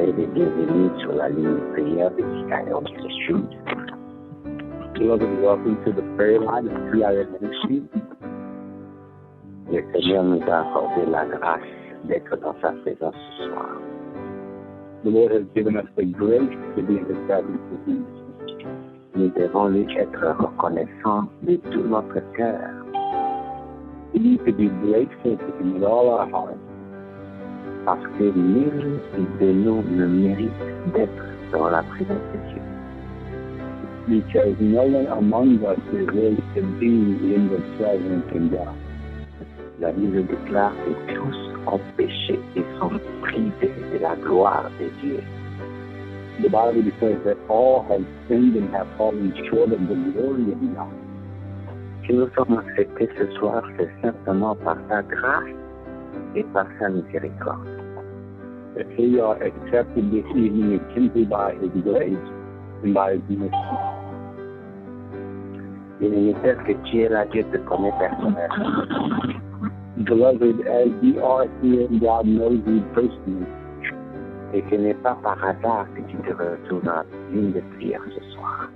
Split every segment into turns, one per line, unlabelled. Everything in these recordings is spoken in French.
soyez les bienvenus sur la ligne de prière de CIR Ministries.
Beloved, welcome to the prayer line of CIR Ministries.
Le Seigneur nous a accordé la grâce d'être dans sa présence ce soir.
The Lord has given us the grace to be in His presence this evening.
Nous devons lui être reconnaissants de tout notre cœur.
We need to be grateful to Him with all our hearts.
Parce que nul de nous ne mérite d'être dans la présence de Dieu.
Because no one among us is worthy to be in the presence of God.
La Bible déclare que tous ont péché et sont privés de la gloire de Dieu.
The Bible declares that all have sinned and have fallen short of the glory of God.
Si nous sommes acceptés ce soir, c'est simplement par sa grâce et par sa miséricorde.
If we are accepted this evening, it's simply by His grace and by His mercy.
Bien-aimé, tel que tu es là, Dieu te connaît personnellement.
Beloved, as you are here, God knows you personally.
Et ce n'est pas par hasard que tu te retrouves dans la ligne de prière ce soir.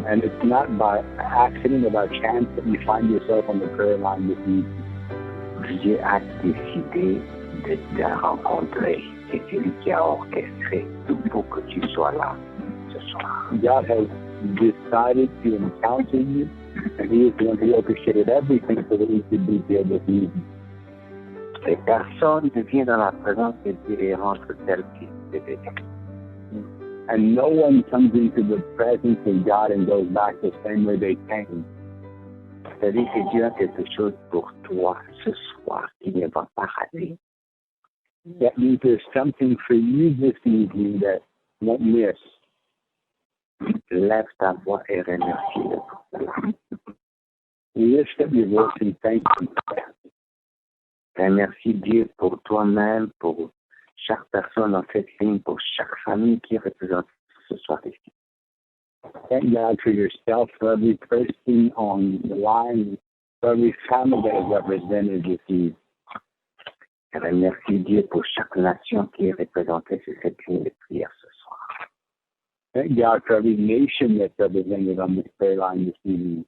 And it's not by accident or by chance that you find yourself on the prayer line this evening.
Dieu a décidé de te rencontrer. C'est celui qui a orchestré tout pour que tu sois là ce soir.
God has decided to encounter you, and He is the one who orchestrated everything so that He could be here this evening.
Et personne ne vient dans la présence de Dieu et rentre tel qu'il devait.
And no one comes into the presence of God and goes back the same way they came.
C'est-à-dire que Dieu a quelque chose pour toi ce soir qui ne va pas rater.
That means there's something for you this evening that won't miss.
Lève ta voix et remercie-le.
Lift up your voice and thank Him.
Remercie Dieu pour toi-même, pour chaque personne dans cette ligne, pour chaque famille qui est représentée ce soir ici.
Thank God for yourself, for every person on the line, for every family that is represented this evening.
Remercie Dieu pour chaque nation qui est représentée sur cette ligne de prière ce soir.
Thank God for every nation that's represented on this prayer line this evening.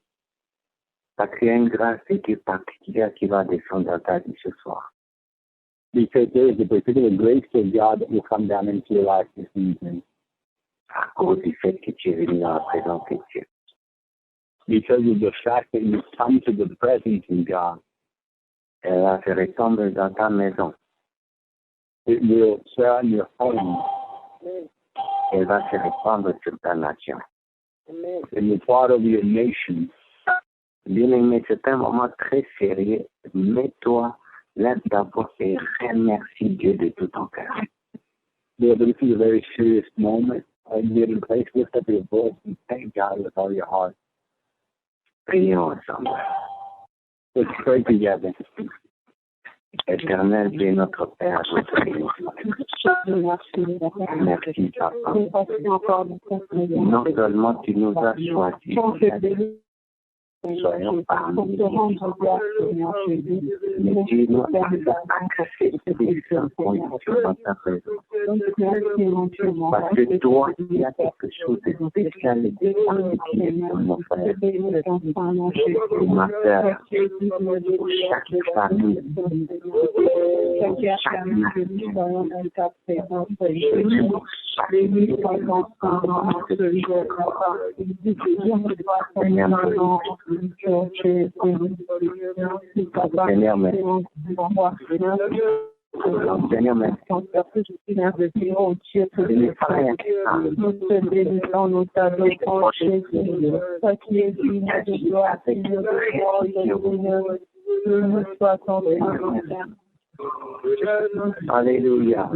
Parce qu'il y a une grâce de Dieu particulière qui va descendre dans ta vie ce soir.
Because there is a particular grace of God that will come down into your life this evening.
À cause du fait que tu es venu dans la présence de Dieu.
Because of the fact that you come to the presence of God.
Elle va se répandre dans ta maison.
It will surround your home.
Elle va se répandre sur ta nation.
It will part over your nation.
Bien-aimé, c'est un moment très sérieux. Mets-toi, lève ta voix et remercie Dieu de tout ton cœur.
This is a very serious moment. Get in place, lift up your voice, and thank God with all your heart.
Prions ensemble.
Let's pray together.
Éternel Dieu, notre Père, je te remercie. Merci, Papa. Non seulement tu nous as choisis, soyons parmi nous, mais tu nous as acceptés sans condition dans ta présence. Parce que toi, il y a quelque chose de spécial et de particulier pour mon frère, pour ma sœur, pour chaque famille, chaque Seigneur, merci. Seigneur, merci. Alléluia.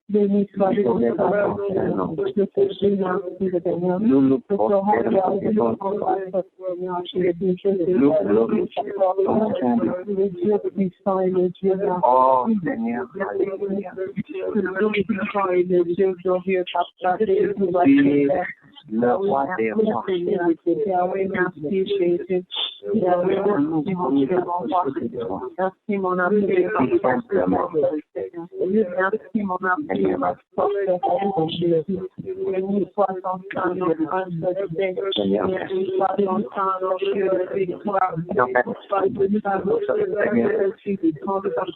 Béni soit le nom de
Nous nous prosternons devant toi. Nous glorifions ton Saint-Nom. Oh Seigneur, alléluia. Le roi des rois.
Merci mon ami. Merci, mon âme, ma force, Jésus. Béni soit ton sang, notre béni soit ton sang, notre victoire.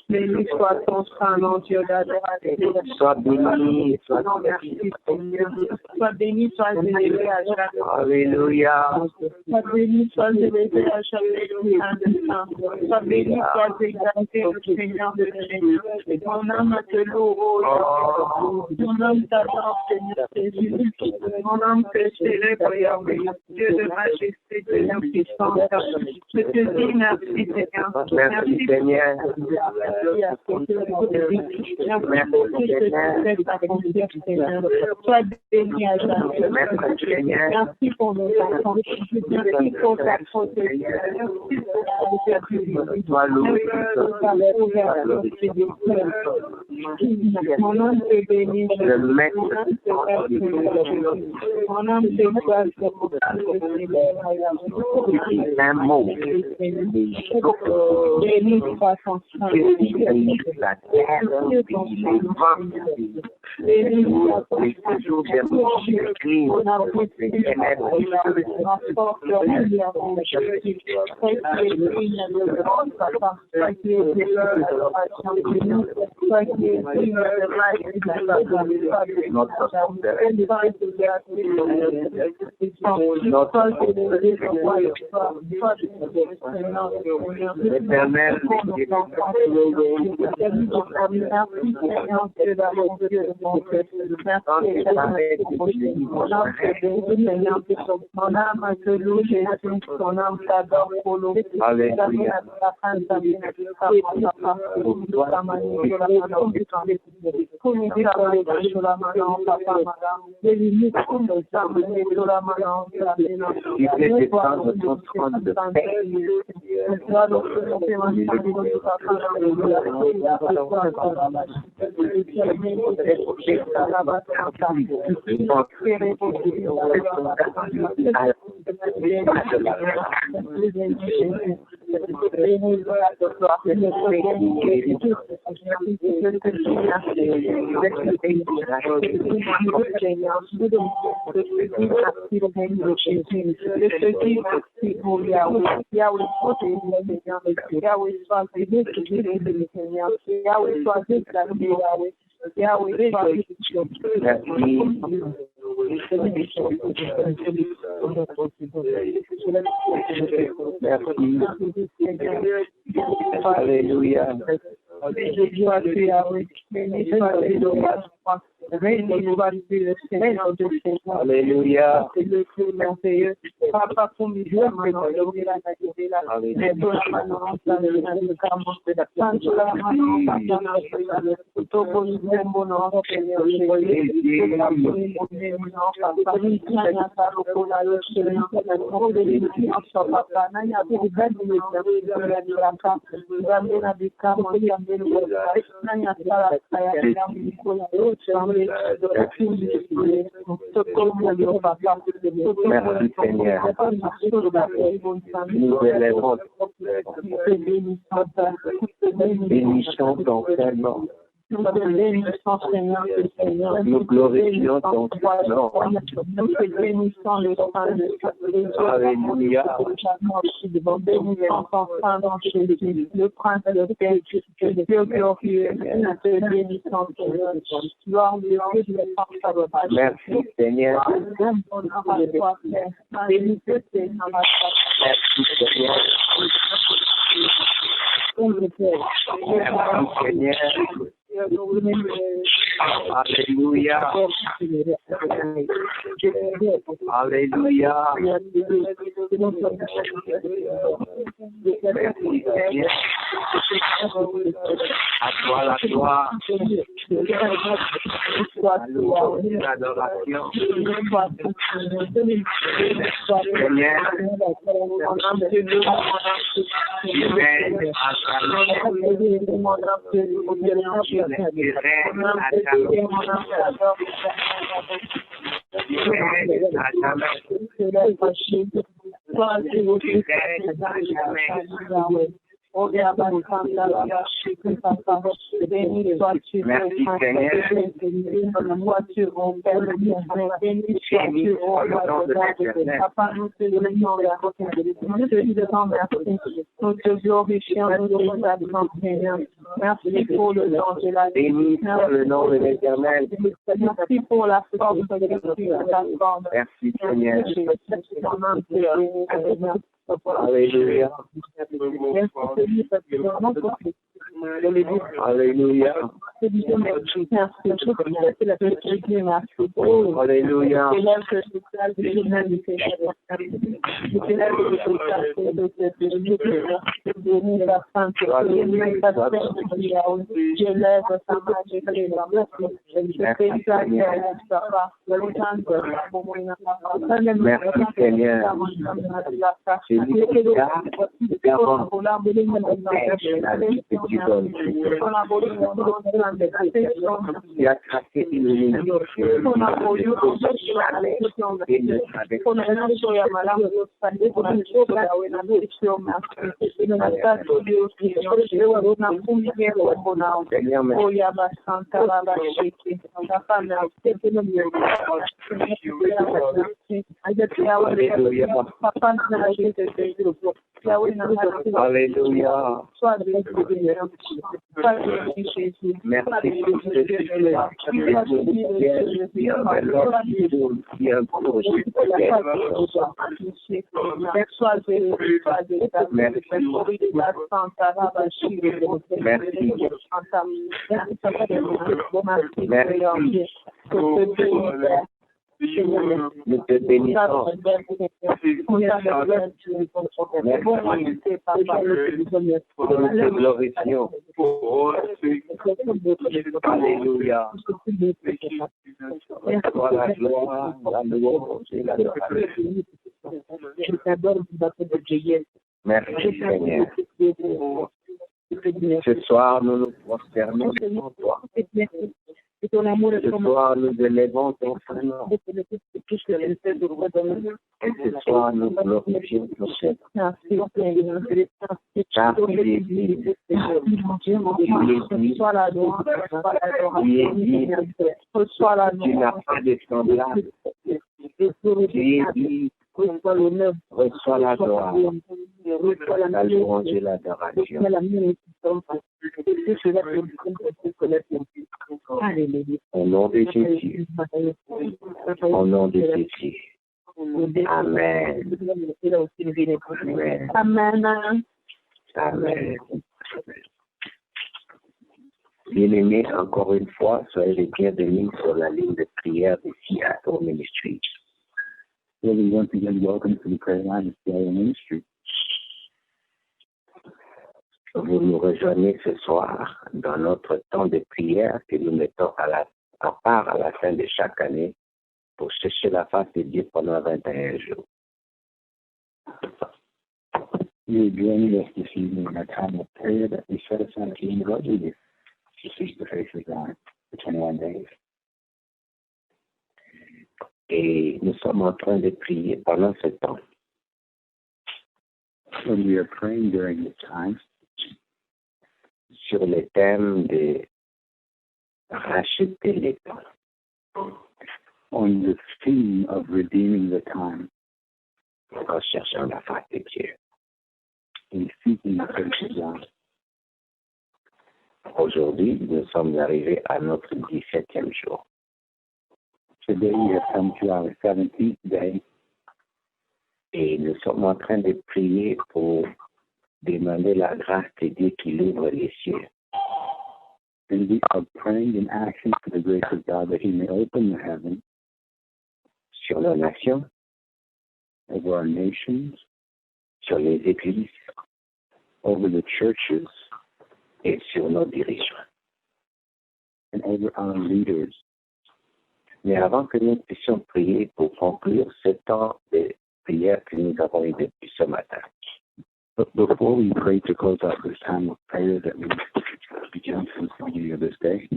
Béni soit ton sang, mon Dieu d'adoration.
Sois béni, sois
Sois béni, sois élevé à chaque fois.
Alléluia.
Sois béni, sois élevé à chaque instant. Sois béni, sois exalté, le Seigneur de Seigneur. Mon âme te loue, mon âme t'adore, Seigneur Jésus. Mon âme te célèbre, Yahweh, Dieu de majesté, Seigneur puissance. Je te dis merci, Seigneur.
Merci, Seigneur.
Sois béni à jamais.
Merci, Seigneur.
Merci pour nos enfants. Merci pour ta protection. Merci pour ta
Sois loué.
mon âme te bénit.
Le maître.
Mon âme te exalte.
Un mot.
Béni soit ton sang.
La terre, les vents,
Béni soit ton
les jours des cris, les ténèbres. L'éternel,
mon âme te loue, Jésus, ton âme t'adore, Polo.
Alléluia. Il fait descendre ton trône de paix. Alléluia. Alléluia. Merci Seigneur. Nous élèvons. Bénissons ton Seigneur. Nous glorifions ton nom.
Nous te bénissons le sang de
Alléluia.
bénissons ton sang dans Jésus, le prince de paix, le Dieu glorieux, nous te bénissons, Seigneur. Gloire de Dieu,
Merci Seigneur.
Béni Seigneur,
Merci Seigneur. Merci Seigneur. Alléluia. Alléluia. À toi la gloire. L'adoration. Seigneur.
Oh, béni sois-tu, béni sois-tu, mon Père, béni sois-tu, Papa, nous te donnons nous te disons merci, nous te glorifions, nous te exaltons, Seigneur. Merci pour le nom de la vie.
Béni soit le nom de l'Éternel.
Merci pour la force de la forme.
Merci, Seigneur.
Alléluia.
Alléluia. Alléluia. Merci, Seigneur. Tu as tracé une ligne. Alléluia. Merci pour ce nous te bénissons. Nous te glorifions. Alléluia. Toi la gloire, la louange et l'adoration. Merci Seigneur. Ce soir, nous nous prosternons devant toi. Ce soir, nous élevons ton nom. Et ce soir, nous glorifions ton Seigneur. Car tu es digne. Tu n'as pas de semblable. Tu es digne. Reçois la gloire, la louange et l'adoration. Au nom de Jésus. Au nom de Jésus. Amen.
Amen.
Amen. Bien-aimés, encore une fois, soyez les bienvenus sur la ligne de prière de Seattle Ministry.
Really, once again, welcome to the prayer line of Seattle Ministry.
Vous nous rejoignez ce soir dans notre temps de prière que nous mettons à part à la fin de chaque année pour chercher la face de Dieu pendant 21 jours.
You're joining us this evening in our time of prayer that we set aside at the end of our year to seek the face of God for 21 days.
Et nous sommes en train de prier pendant ce temps.
When we are praying during this time,
sur le thème de racheter le temps.
On the theme of redeeming the time.
En cherchant la face de Dieu.
In seeking the face of God.
Aujourd'hui, nous sommes arrivés à notre 17e jour.
Today we have come to our 17th day.
Et nous sommes en train de prier pour demander la grâce de Dieu qui ouvre les cieux.
And we are praying in action for the grace of God that He may open the heaven
sur nos nations,
over our nations,
sur les églises,
over the churches,
et sur nos dirigeants.
and over our leaders.
Mais avant que nous puissions prier pour conclure ce temps de prière que nous avons eu depuis ce matin,
But before we pray to close out this time of prayer that we began since the beginning of this day,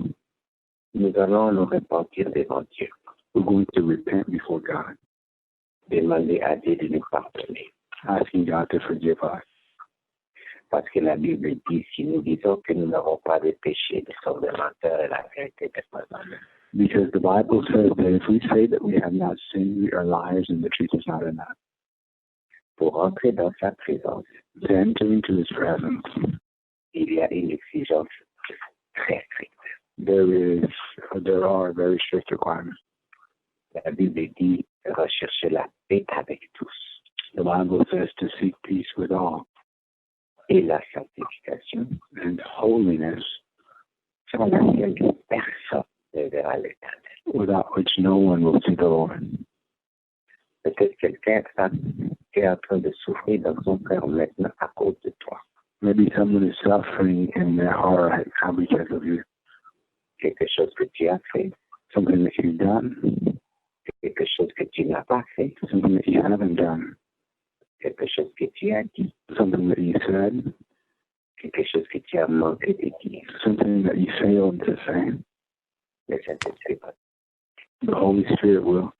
nous allons nous repentir devant Dieu,
we're going to repent before God,
demander à Dieu de nous pardonner.
asking God to forgive us.
Parce que la Bible dit, si nous disons que nous n'avons pas de péché, nous sommes des menteurs et la vérité n'est pas en nous.
Because the Bible says that if we say that we have not sinned, we are liars and the truth is not in us.
Pour entrer dans sa présence,
To enter into his presence,
il y a une exigence très stricte.
there are very strict requirements.
La Bible dit, rechercher la paix avec tous.
The Bible says to seek peace with all,
Et la sanctification,
and holiness,
sans laquelle personne ne verra l'Éternel.
without which no one will see the Lord.
Peut-être quelqu'un est en train de souffrir dans son cœur maintenant à cause de toi.
Maybe someone is suffering in their heart right now because of you.
Quelque chose que tu as fait,
Something that you've done,
quelque chose que tu n'as pas fait,
something that you haven't done,
quelque chose que tu as dit,
something that you said,
quelque chose que tu as manqué de dire.
something that you failed to say.
Le Saint-Esprit va
The Holy Spirit will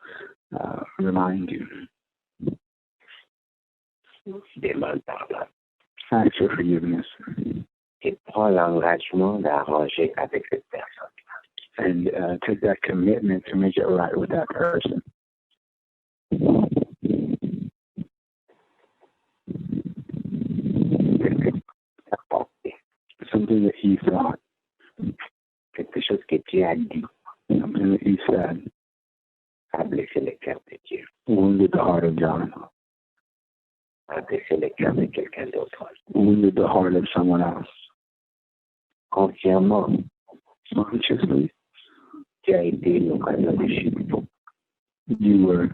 remind you.
demander pardon
Ask for forgiveness
et prends l'engagement d'arranger avec cette personne.
and take that commitment to make it right with that person.
Quelque chose que tu as pensé,
Something that you thought,
quelque chose que tu as dit,
something that you said,
a blessé le cœur de Dieu,
wounded the heart of God,
a blessé le cœur de quelqu'un d'autre.
wounded the heart of someone else.
Consciemment,
Consciously,
tu as été une occasion de chute.
you were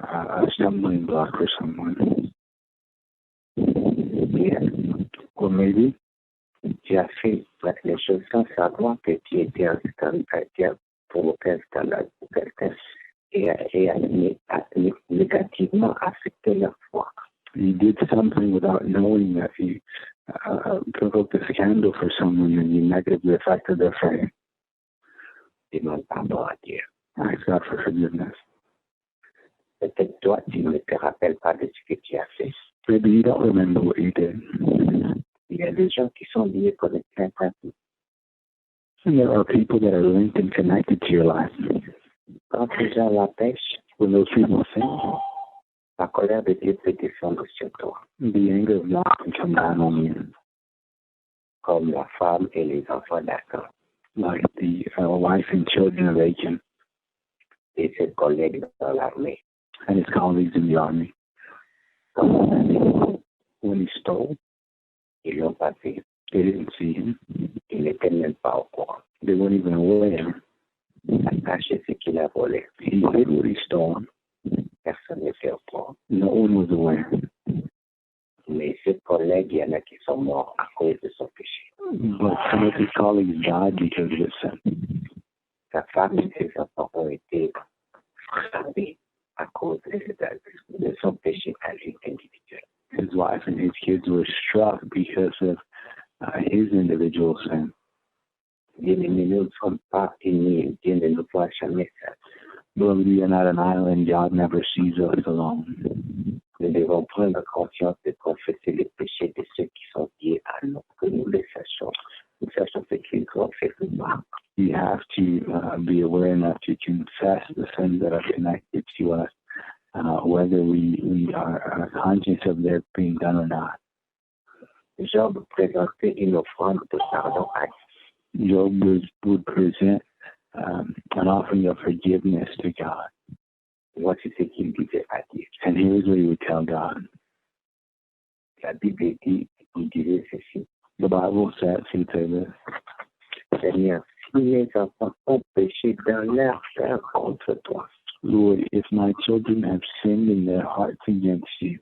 a stumbling block for someone.
Bien,
Or maybe
tu as fait les choses sans savoir que tu étais un scandale, tu as provoqué un scandale pour quelqu'un et a négativement affecté leur foi.
you did something without knowing that you provoked a scandal for someone and you negatively affected their faith.
Demande pardon à Dieu.
Ask God for forgiveness.
Peut-être toi, tu ne te rappelles pas de ce que tu as fait.
Maybe you don't remember what you did.
Il y a des gens qui sont liés connectés à ta vie.
And there are people that are linked and connected to your life.
Quand ces gens la pêchent,
When those people sin,
la colère de Dieu peut descendre sur toi,
the anger of God can come down on you,
comme la femme et les enfants d'Acan
like the wife and children of Achan
et ses collègues dans l'armée.
and his colleagues in the army.
Comme on a dit,
When he stole,
ils l'ont pas fait.
they didn't see him.
Ils n'étaient même pas au courant.
They weren't even aware.
Il a caché ce qu'il a volé.
He hid what he stole.
Personne n'était au courant.
No one was aware.
Mais ses collègues, il y en a qui sont morts à cause de son péché.
But some of his colleagues died because of his sin.
Sa femme et ses enfants ont été frappés à cause de son péché à lui individuel.
His wife and his kids were struck because of his individual sin.
Bien-aimés, nous ne sommes pas unis. Dieu ne nous voit jamais seuls.
Beloved, we are not an island. God never sees us alone.
Nous devons prendre conscience de confesser les péchés de ceux qui sont liés à nous, que nous les sachions. Nous sachons ce qu'ils ont fait pour nous.
You have to be aware enough to confess the sins that are connected to us, whether we are conscious of their being done or not.
Job présentait une offrande de pardon à Dieu.
Job would present an offering of forgiveness to God.
Voici ce qu'il disait à Dieu.
And here's what he would tell God.
La Bible dit, il disait ceci.
The Bible says, he'd say this,
Seigneur, si mes enfants ont péché dans leur cœur contre toi,
Lord, if my children have sinned in their hearts against you,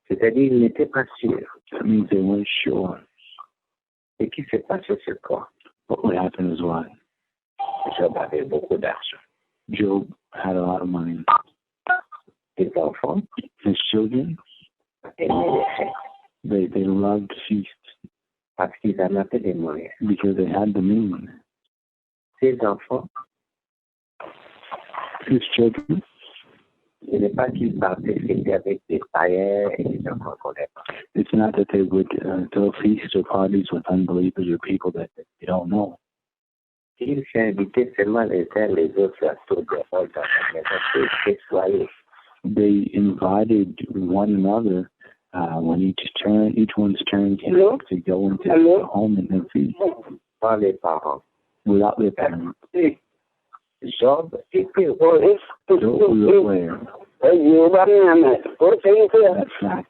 c'est-à-dire ils n'étaient pas sûrs.
that means they weren't sure.
Et qui s'est passé sur quoi?
What would happen is what?
Job avait beaucoup d'argent.
Job had a lot of money.
Ses enfants
His children,
aimaient les fêtes
they loved feasts
parce qu'ils en avaient les moyens.
because they had the means.
Ses enfants
His children
Ce n'est pas qu'ils partaient fêter avec des païens et des gens qu'on ne connaît pas.
It's not that they would throw feasts or parties with unbelievers or people that they don't know.
Ils s'invitaient seulement les uns les autres à tour de rôle dans la maison pour soyez.
They invited one another when each one's turn came to go into the home and feast.
Pas les parents.
Without their parents.
Job était
aware. That's right.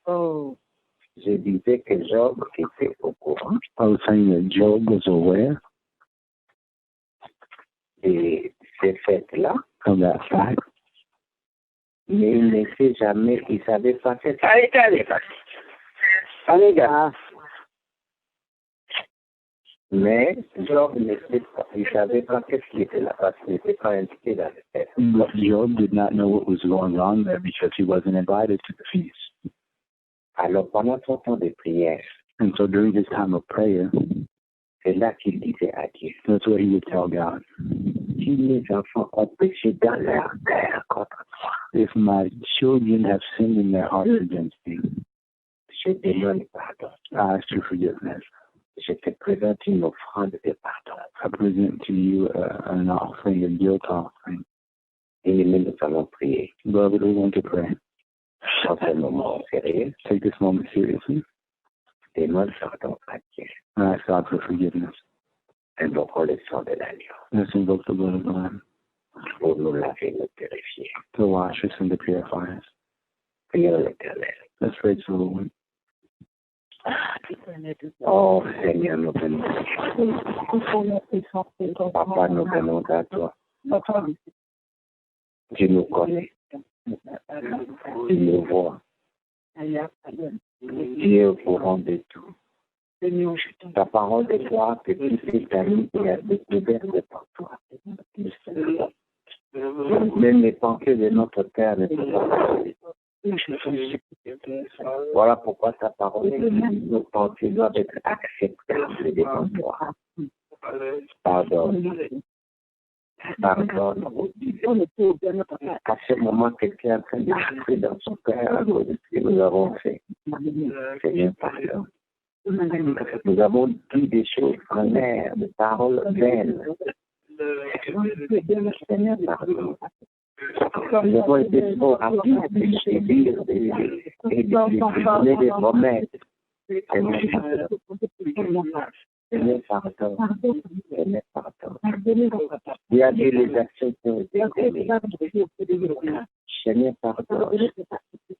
Oh.
Je disais que Job était au courant.
I was saying that Job was aware
de ces faits-là.
Of that fact.
Mais il ne sait jamais, il savait pas ce qui allait passer. Mais Job ne sait pas, il savait pas ce qui était là parce qu'il n'était pas invité dans le fête.
But Job did not know what was going on there because he wasn't invited to the feast.
Alors pendant son temps de prière,
and so during his time of prayer,
c'est là qu'il disait à Dieu.
That's what he would tell God.
Si mes enfants ont péché dans leur cœur contre toi,
if my children have sinned in their hearts against me,
je demande pardon.
I ask your forgiveness.
Je te présente une offrande de pardon.
I present to you an offering, a guilt offering.
Et nous allons prier.
Beloved, we want to pray.
Dans ce moment sérieux,
take this moment seriously.
Demande pardon à Dieu.
And ask God for forgiveness.
Invoquons le sang de l'agneau.
Let's invoke the blood of the Lamb.
Pour nous laver, nous purifier.
To wash us and to purify us.
Prions l'Éternel.
Let's pray to the Lord.
Oh Seigneur, nous venons. Papa, nous venons à toi. Tu nous connais. Tu nous vois. Tu es au courant de tout. Ta parole déclare que tout est permis et a découvert par toi. Même les pensées de notre Père ne sont pas. Voilà pourquoi ta parole dit nos pensées doivent être acceptables devant toi. Pardonne. Pardonne. À ce moment, quelqu'un est en train de souffrir dans son cœur à cause de ce que nous avons fait. Seigneur, pardonne. Nous avons dit des choses en l'air, des paroles vaines. Seigneur, pardonne. Nous avons été trop rapides de dire et de des promesses. Seigneur, pardon. Seigneur, pardon. Il y a des les actions qui ont été commises. Seigneur, pardon.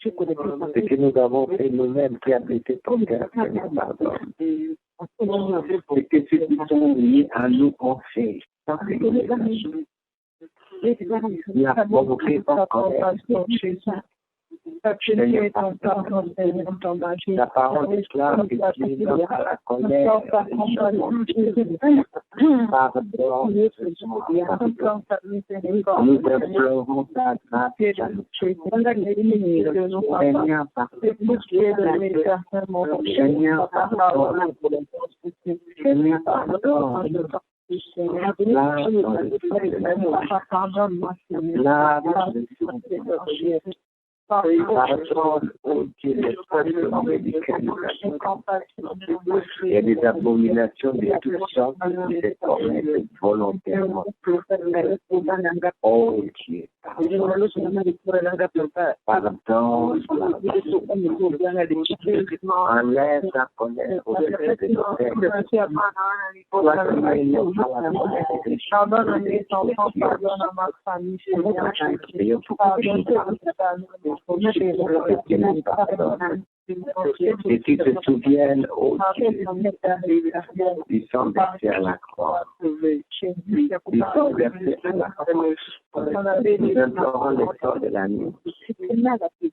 Ce que nous avons fait nous-mêmes qui a blessé ton cœur, Seigneur, pardon. Ce que ceux qui sont liés à nous ont fait. Il a provoqué ton colère. La parole est claire que tu es dans la colère. Pardon. Nous implorons ta grâce. Seigneur, pardon. Seigneur, pardon. Seigneur, pardon. Il y a des abominations de toutes sortes qui se commettent volontairement. Oh Dieu, pardon. Enlève ta colère au cœur de nos cœurs. Et tu te souviens, oh Dieu, ils sont versés à la croix. Ils sont versés à la croix. Nous implorons le sang de l'agneau.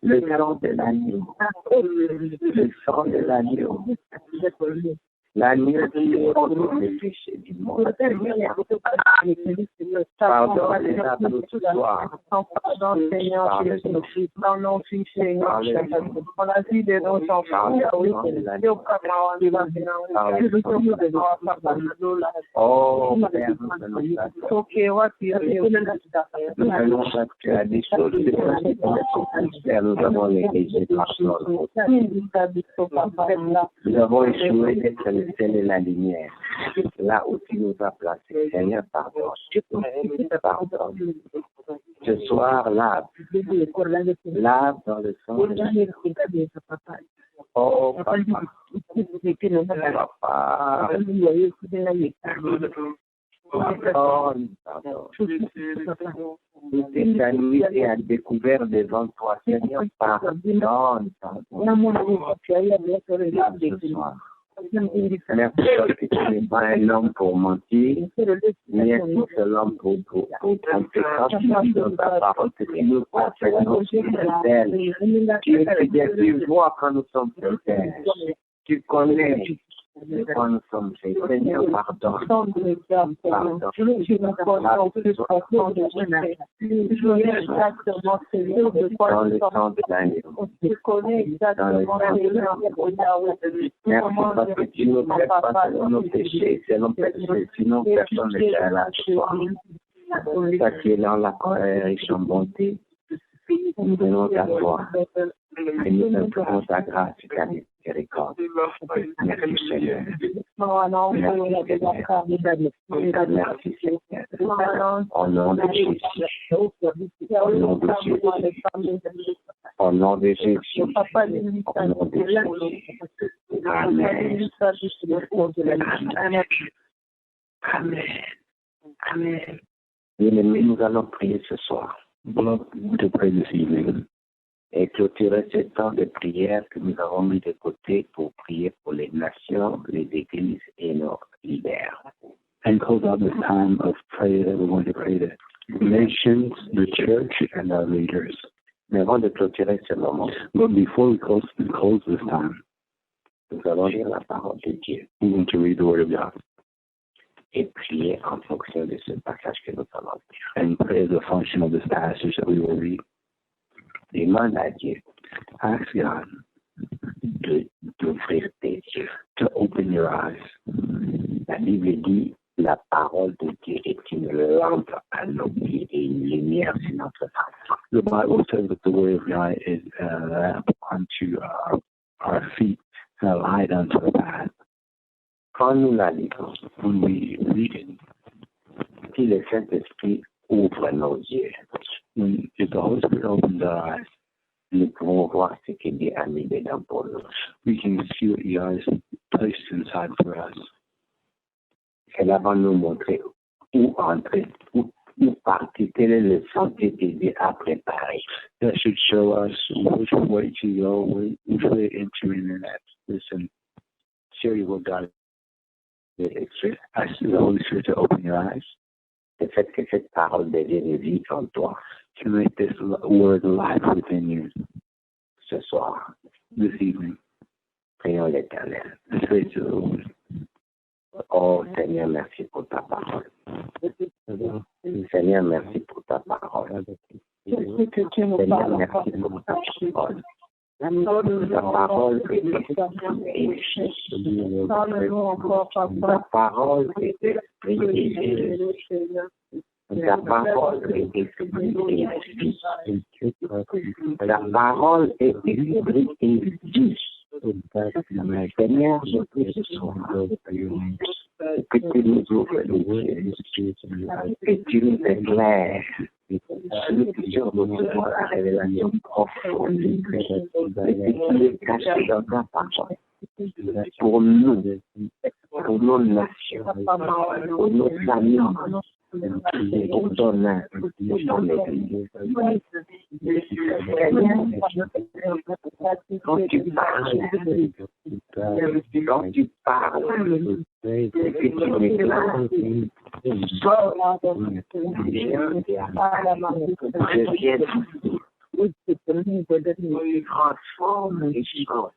Le sang de l'agneau. Le sang de l'agneau. La nuit retrouve les péchés du monde. Pardon les actes ce soir.
Pardon, Seigneur, Jésus. Pardon, Seigneur, pour la vie de nos enfants.
Oh, Père, nous allons faire des choses Père, nous avons négligé par nous. Nous avons échoué d'être le ciel et la lumière. Là où tu nous as placés, Seigneur, pardon. Pardon. Ce soir, lave dans le sang de Jésus. Oh, papa. Pardon. Ta nuit a découvert devant toi, Seigneur, pardonne. Ce soir. Merci parce que tu n'es pas un homme pour mentir, ni un seul homme pour tromper. Quand tu dis dans ta parole que tu nous confesses nos fidèles, tu es fidèle, tu vois quand nous sommes fidèles, tu connais quand nous sommes faits. Seigneur, pardon. Pardon. Dans le sang de l'agneau. Merci parce que tu ne fais pas selon nos péchés, sinon personne ne sera là. Toi qui es dans la colère riche en bonté, nous venons à toi et nous implorons ta grâce et ta miséricorde. Merci Seigneur. Merci Seigneur. Au nom de Jésus. Au nom de Jésus. Au nom de Jésus. Au nom de Jésus. Amen. Amen. Amen. Bien-aimés, nous allons prier ce soir.
To pray this evening.
Et clôturer ce temps de prière que nous avons mis de côté pour prier pour les nations, les églises et nos leaders.
And close out this time of prayer that we're going to pray the nations, the church, and our leaders.
Mais avant de clôturer ce moment,
But before we close this time,
nous allons lire la parole de Dieu
we're going to read the Word of God
et prier en fonction de ce passage que nous allons lire.
and pray as a function of this passage that we will read.
Demande à Dieu
Ask God
d'ouvrir tes yeux.
to open your eyes.
La Bible dit la parole de Dieu est une lampe à nos pieds et une lumière sur notre path.
The Bible says that the Word of God is a lamp unto our feet and a light unto the path.
Quand nous la lisons,
When we read it,
si le Saint-Esprit ouvre nos yeux,
if the Holy Spirit opens our eyes,
nous pouvons voir ce que Dieu a mis dedans pour nous.
we can see what He has placed inside for us.
Cela va nous montrer où entrer, où partir, quel est le sentier que Dieu a préparé.
That should show us which way to go, which way to enter in that. Listen, show you what God is. Ask the Holy Spirit to open your eyes,
Le fait que cette parole devienne vie en toi
to make this word alive within you.
ce soir.
This evening,
Prions l'Éternel.
let's pray to the Lord.
Oh Seigneur, merci pour ta parole. Seigneur, merci pour ta parole. Seigneur, merci pour ta parole. Ta parole est efficace. Ta parole est esprit et vie. Ta parole est esprit et vie. Ta parole est esprit et vie. Seigneur, je prie ce soir que tu nous ouvres les yeux, que tu nous éclaires, que nous puissions recevoir la révélation profonde que tu es caché dans ta parole pour nous, pour nos nations, pour nos familles, pour ton âme, pour ton église. Quand tu parles, et que tu m'éclaires, je viens transforme les choses.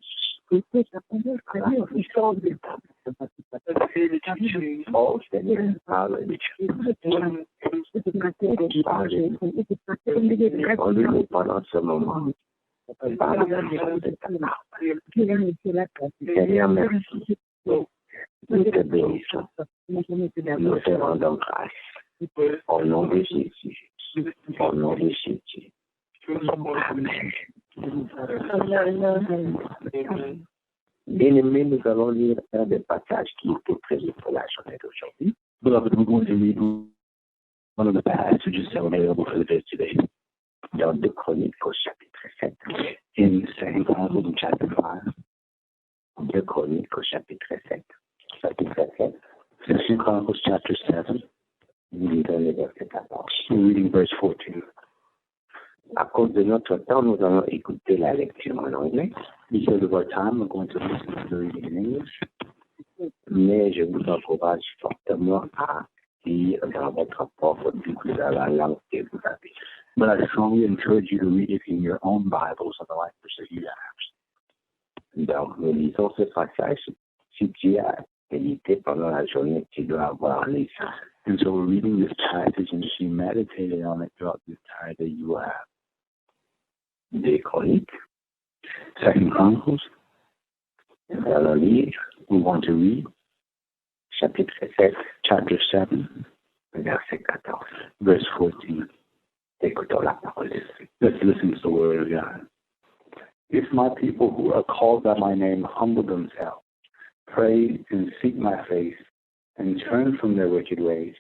Pendant ce moment, Seigneur, merci. Nous te bénissons. Nous te rendons grâce. Au nom de Jésus. Au nom de Jésus. Amen. Bien-aimés, nous allons lire un des passages qui étaient prévus pour la journée d'aujourd'hui.
Beloved, we're going to read one of the passages that were available for the day today.
Dans 2 Chroniques au chapitre 7.
In 2 Chronicles in chapter 5.
2 Chroniques au chapitre 7. Chapitre 7.
2 Chronicles chapter 7.
Nous lisons le verset 14.
We're reading verse 14.
À cause de notre temps, nous allons écouter la lecture en anglais.
Because of our time, we're going to listen to the reading in English.
Mais je vous encourage fortement à lire dans votre propre Bible, dans la langue que vous avez.
But I strongly encourage you to read it in your own Bibles or the language that you have.
Donc, nous lisons ce passage. Si tu as médité pendant la journée, tu dois avoir lu ça.
And so we're reading this passage, and if you meditated on it throughout the entire day, you will have.
2 Chroniques.
2 Chronicles.
Nous allons lire.
We want to read
Chapitre 7.
chapter 7,
Verset 14.
verse 14.
Écoutons la parole de Dieu.
Let's listen to the word of God. If my people who are called by my name humble themselves, pray and seek my face, and turn from their wicked ways,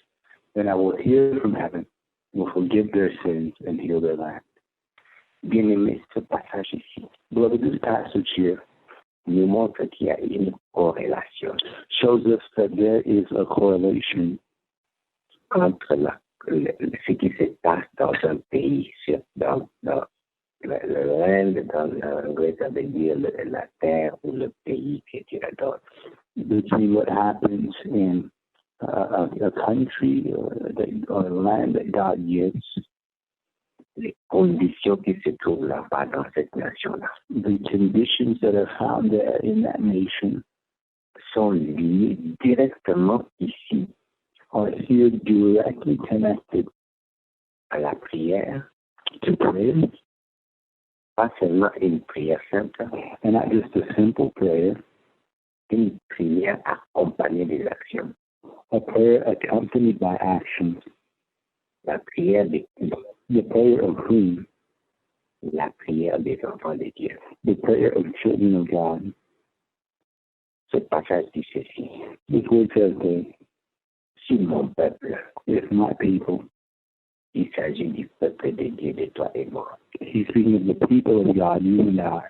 then I will hear from heaven, will forgive their sins, and heal their land.
Bien-aimé, ce passage ici
Beloved, this passage here
nous montre qu'il y a une corrélation
shows us that there is a correlation
entre ce qui se passe dans un pays, dans l'Inde, dans l'anglais, ça veut dire la terre ou le pays que Dieu donne.
between what happens in a country or a land that God gives,
Les conditions qui se trouvent là-bas dans cette nation-là
the conditions that are found there in that nation
sont liées directement ici
are here directly connected
à la prière,
to prayer,
pas seulement une prière simple,
and not just a simple prayer,
une prière accompagnée des actions.
a prayer accompanied by actions.
La prière de qui?
The prayer of whom?
La prière des enfants de Dieu.
The prayer of children of God.
Ce passage dit ceci.
This word says that
Si mon peuple,
if my people,
il s'agit du peuple de Dieu, de toi et moi.
he's speaking of the people of God, you and I.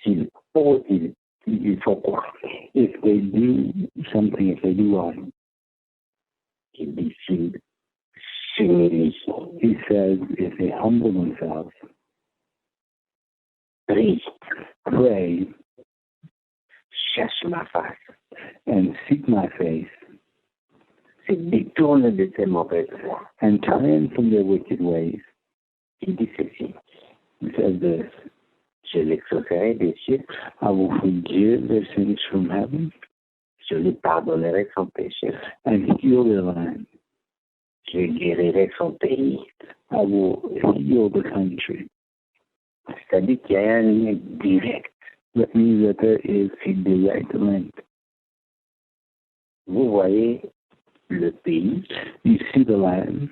Ils font quoi?
If they do something, if they do what?
Il dit s'ils s'humilient,
He says if they humble themselves,
prient,
pray,
cherchent ma face,
and seek my face,
se détournent de ces mauvaises voies.
and turn from their wicked ways.
Il dit ceci.
He says this,
Je l'exaucerai des cieux,
I will forgive their sins from heaven
je lui pardonnerai son péché,
and heal their land.
je guérirai son pays.
I will heal the country.
C'est-à-dire qu'il y a un lien direct.
That means that there is a direct link.
Vous voyez le pays,
You see the land.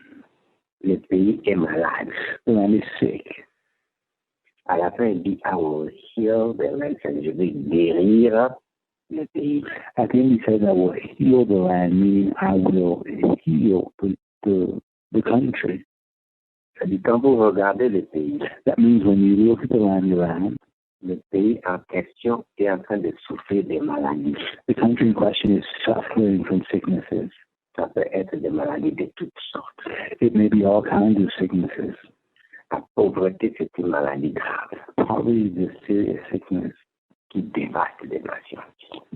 le pays est malade.
The land is sick.
À la fin, il dit, I will heal the land. Je vais guérir le pays.
At the end, he says, I will heal the land, meaning I will heal the country.
C'est-à-dire, quand vous regardez le pays,
That means when you look at the land you're at,
le pays en question est en train de souffrir des maladies.
the country in question is suffering from sicknesses.
Ça peut être des maladies de toutes sortes.
It may be all kinds of sicknesses.
La pauvreté, c'est une maladie grave
Poverty is a serious sickness
qui dévaste les nations.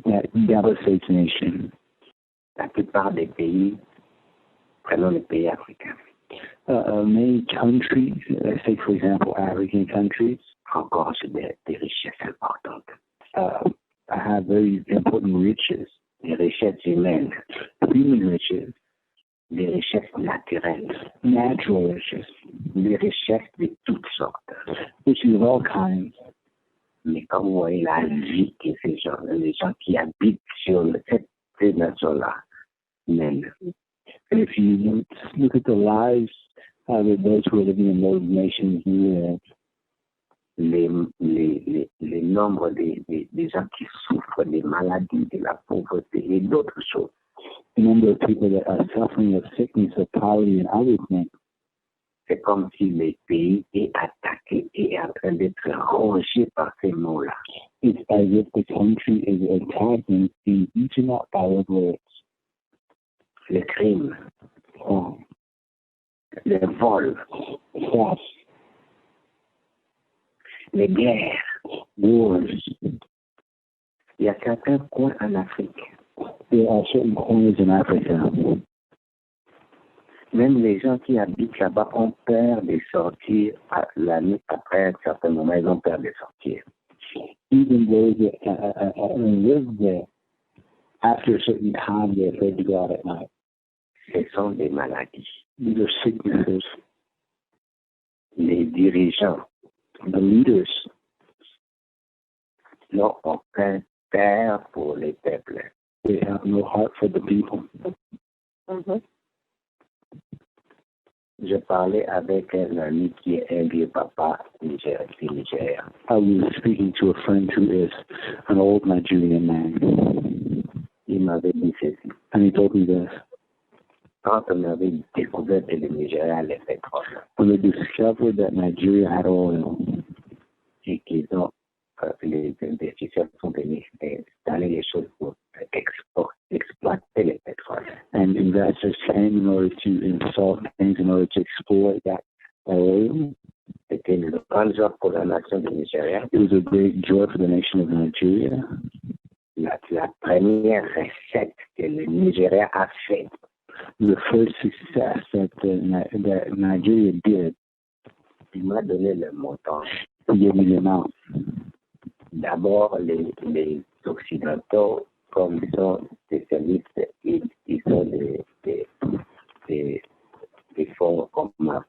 that devastates nations.
La plupart des pays, prenons les pays africains,
Many countries, say for example African countries,
encore des richesses importantes.
Have very important riches.
Des richesses humaines,
Human riches,
des richesses naturelles,
natural riches,
des richesses de toutes sortes.
riches of all kinds.
Mais quand vous voyez la vie que ces gens, les gens qui habitent sur ces nations-là, mènent,
If you look at the lives that those who are living in those nations live,
les nombres des gens qui souffrent des maladies, de la pauvreté et d'autres choses,
the number of people that are suffering of sickness, of poverty, and other things,
c'est comme si le pays est attaqué et est en train d'être rongé par ces mots-là.
it's as if the country is attacking, being eaten up by the bullets.
Le crime,
Crime,
le vol,
theft,
les guerres.
wars.
Il y a certains coins en Afrique,
There are certain corners in Africa.
même les gens qui habitent là-bas ont peur de sortir la nuit après un certain moment, ils ont peur de sortir.
Even those that live there, after a certain time, they're afraid to go out at night.
Ce sont des maladies.
These are sicknesses.
Les dirigeants
The leaders
n'ont aucun cœur pour les peuples.
they have no heart for the people.
Je parlais avec un ami qui est un vieux papa du Nigeria.
I was speaking to a friend who is an old Nigerian man,
Il m'avait dit ceci.
and he told me this.
Quand on avait découvert que le Nigeria allait pétrole
When they discovered that Nigeria had oil,
et qu'ils ont, les investisseurs sont venus installer les choses pour exploiter le pétrole.
and investors came in order to install things in order to exploit that oil,
C'était une grande joie pour la nation du Nigeria.
it was a great joy for the nation of Nigeria.
La première recette que le Nigeria a faite,
The first success that Nigeria did,
il m'a donné le montant.
he gave me the amount.
D'abord, les Occidentaux, comme ils sont spécialistes, ils ont des fonds comme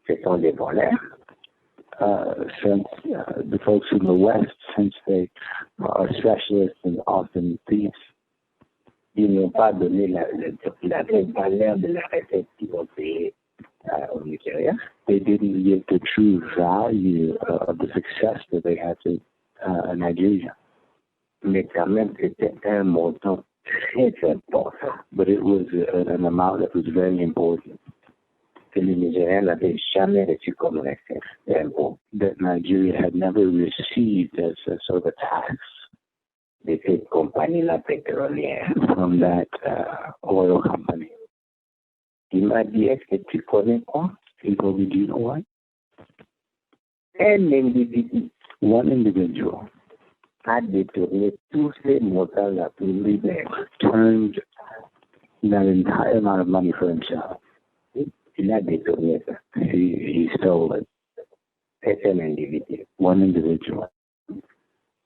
ce sont des voleurs.
Since the folks in the West, since they are specialists and often thieves,
Ils n'ont pas donné la vraie valeur de la recette qu'ils ont payée au Nigeria.
they didn't give the true value of the success that they had to Nigeria.
Mais quand même, c'était un montant très important
But it was an amount that was very important
que le Nigeria n'avait jamais reçu comme recette d'impôt
that Nigeria had never received as a sort of a tax
de cette compagnie-là pétrolière.
from that oil company.
Il m'a dit, est-ce que tu connais quoi?
He told me, do you know what?
Un individu
One individual
a détourné tous ces montants-là pour lui-même.
turned that entire amount of money for himself.
Il a détourné ça.
He stole it.
C'est un individu.
One individual.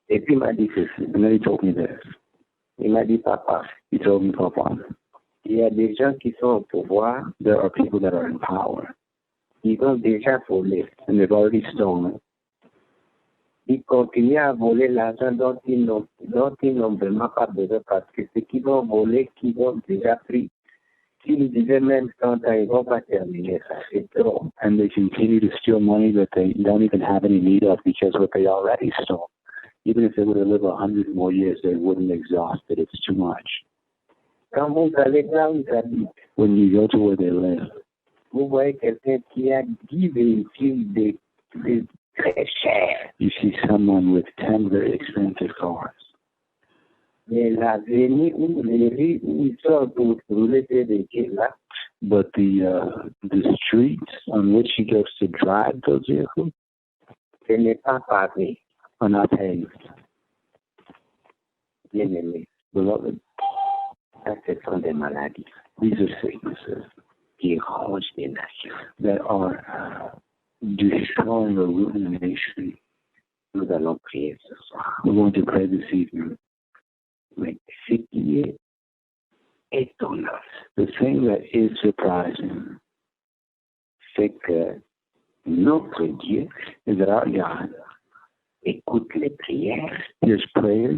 Et puis il m'a dit ceci.
And then he told me this.
Il m'a dit, papa,
He told me, Papa,
il y a des gens qui sont au pouvoir,
there are people that are in power,
ils ont déjà volé.
and they've already stolen.
Ils continuent à voler l'argent dont ils n'ont vraiment pas besoin parce que ce qu'ils vont voler, qu'ils ont déjà pris, s'ils disaient même 100 ans, ils ne vont pas terminer ça. C'est trop.
And they continue to steal money that they don't even have any need of because what they already stole. Even if they would have lived 100 more years, they wouldn't exhaust it. It's too much.
Quand vous allez là où ils habitent,
When you go to where they live,
vous voyez quelqu'un qui a 10 véhicules de très chers.
you see someone with 10 very expensive cars.
Mais l'avenue où les rues où ils sont pour rouler ces véhicules-là,
But the streets on which he goes to drive those vehicles
ce n'est pas pavé,
are not paved.
bien aimé.
Beloved,
Ça, ce sont des maladies.
these are sicknesses.
qui ronge les nations.
That are destroying or ruining the nation.
Nous allons prier ce soir.
We're going to pray this evening.
Mais ce qui est étonnant,
The thing that is surprising
c'est que notre Dieu
is that our God
écoute les prières
hears prayer,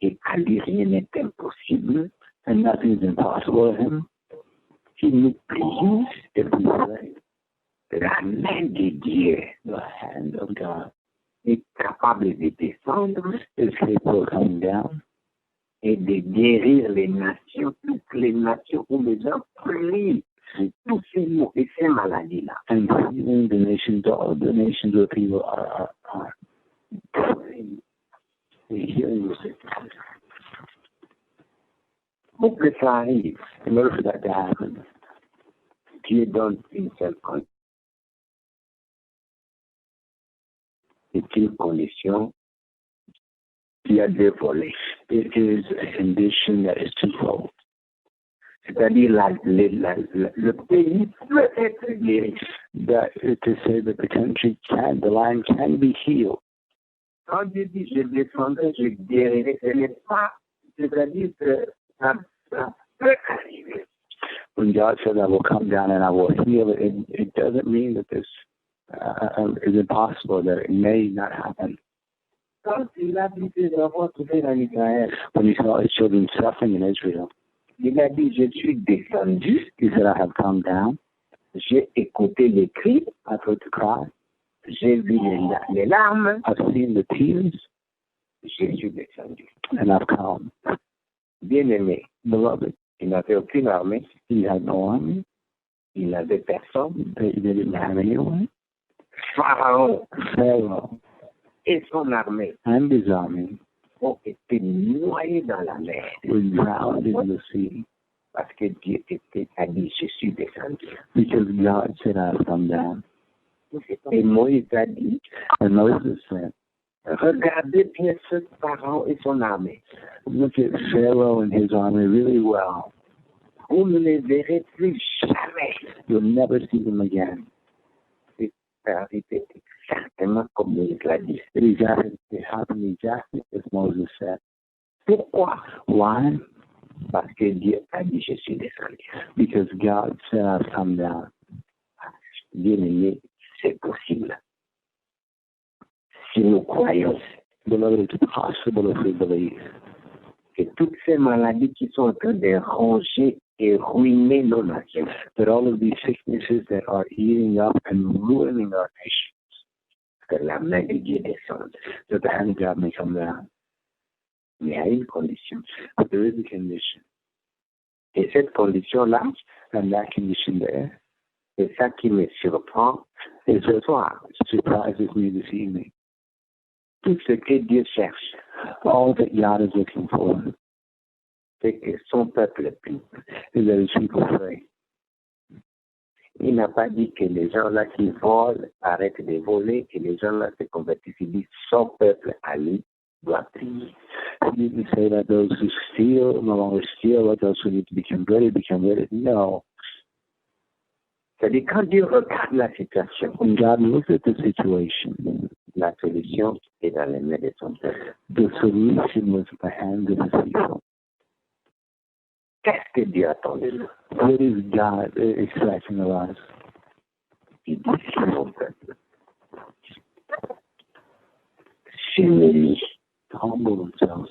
et à lui rien n'est impossible.
and nothing is impossible to him.
Si nous prions,
If we pray,
la main de Dieu
the hand of God
est capable de descendre
is capable of coming down
et de guérir les nations, toutes les nations où les gens prient de tous ces maux et ces maladies-là.
and healing the nations, all the nations where people are praying, healing the sick.
Pour que ça arrive,
In order for that to happen,
Dieu donne une seule condition. C'est une condition qui a deux volets.
it is a condition that is twofold.
C'est-à-dire le pays peut être guéri.
That is to say that the land can be healed.
Quand Dieu dit je descendrai, je guérirai, ce n'est pas, c'est-à-dire que ça peut arriver.
When God says, I will come down and I will heal it, it doesn't mean that this is impossible, that it may not happen.
Quand il a dit ses enfants souffrir en Israël,
When he saw his children suffering in Israel,
il a dit je suis descendu,
he said, I have come down,
j'ai écouté les cris,
I've heard the cry,
j'ai vu les larmes,
I've seen the tears,
je suis descendu.
and I've come.
Bien-aimé,
Beloved,
il n'avait aucune armée,
he had no army,
il n'avait personne.
they didn't have anyone.
Pharaon
Pharaoh
et son armée
and his army
ont été noyés dans la mer
were drowned in the sea
parce que Dieu a dit je suis descendu.
because God said, I have come down.
Et Moïse a dit
And Moses said,
regardez bien ce Pharaon et son armée.
look at Pharaoh and his army really well.
Vous ne les verrez plus jamais.
You'll never see them again.
C'est arrivé exactement comme Moïse l'a dit.
It happened exactly as Moses said.
Pourquoi?
Why?
Parce que Dieu a dit je suis descendu.
Because God said, I've come down.
Bien-aimé, c'est possible. Si nous croyons
Beloved, it's possible if we believe
que toutes ces maladies qui sont en train de ronger et ruiner nos nations,
that all of these sicknesses that are eating up and ruining our nation,
que la main de Dieu descende.
that the hand of God may come down.
Mais à une condition.
But there is a condition.
Et cette condition-là,
And that condition there
c'est ça qui me surprend
is
ce
what
soir.
surprises me this evening.
Tout ce que Dieu cherche,
All that God is looking for
c'est que son peuple prie.
is that his people pray.
Il n'a pas dit que les gens-là qui volent arrêtent de voler, que les gens-là se convertissent. Il dit son peuple à lui doit prier.
He didn't say that those who steal no longer steal, or those who need to be converted. No.
C'est-à-dire, quand Dieu regarde la situation,
When God looks at the situation,
la solution est dans les mains de son peuple.
the solution was in the hands of his people.
Qu'est-ce que Dieu attend de nous?
What is God expecting of us?
Il dit à mon peuple, s'humilie,
Humble themselves,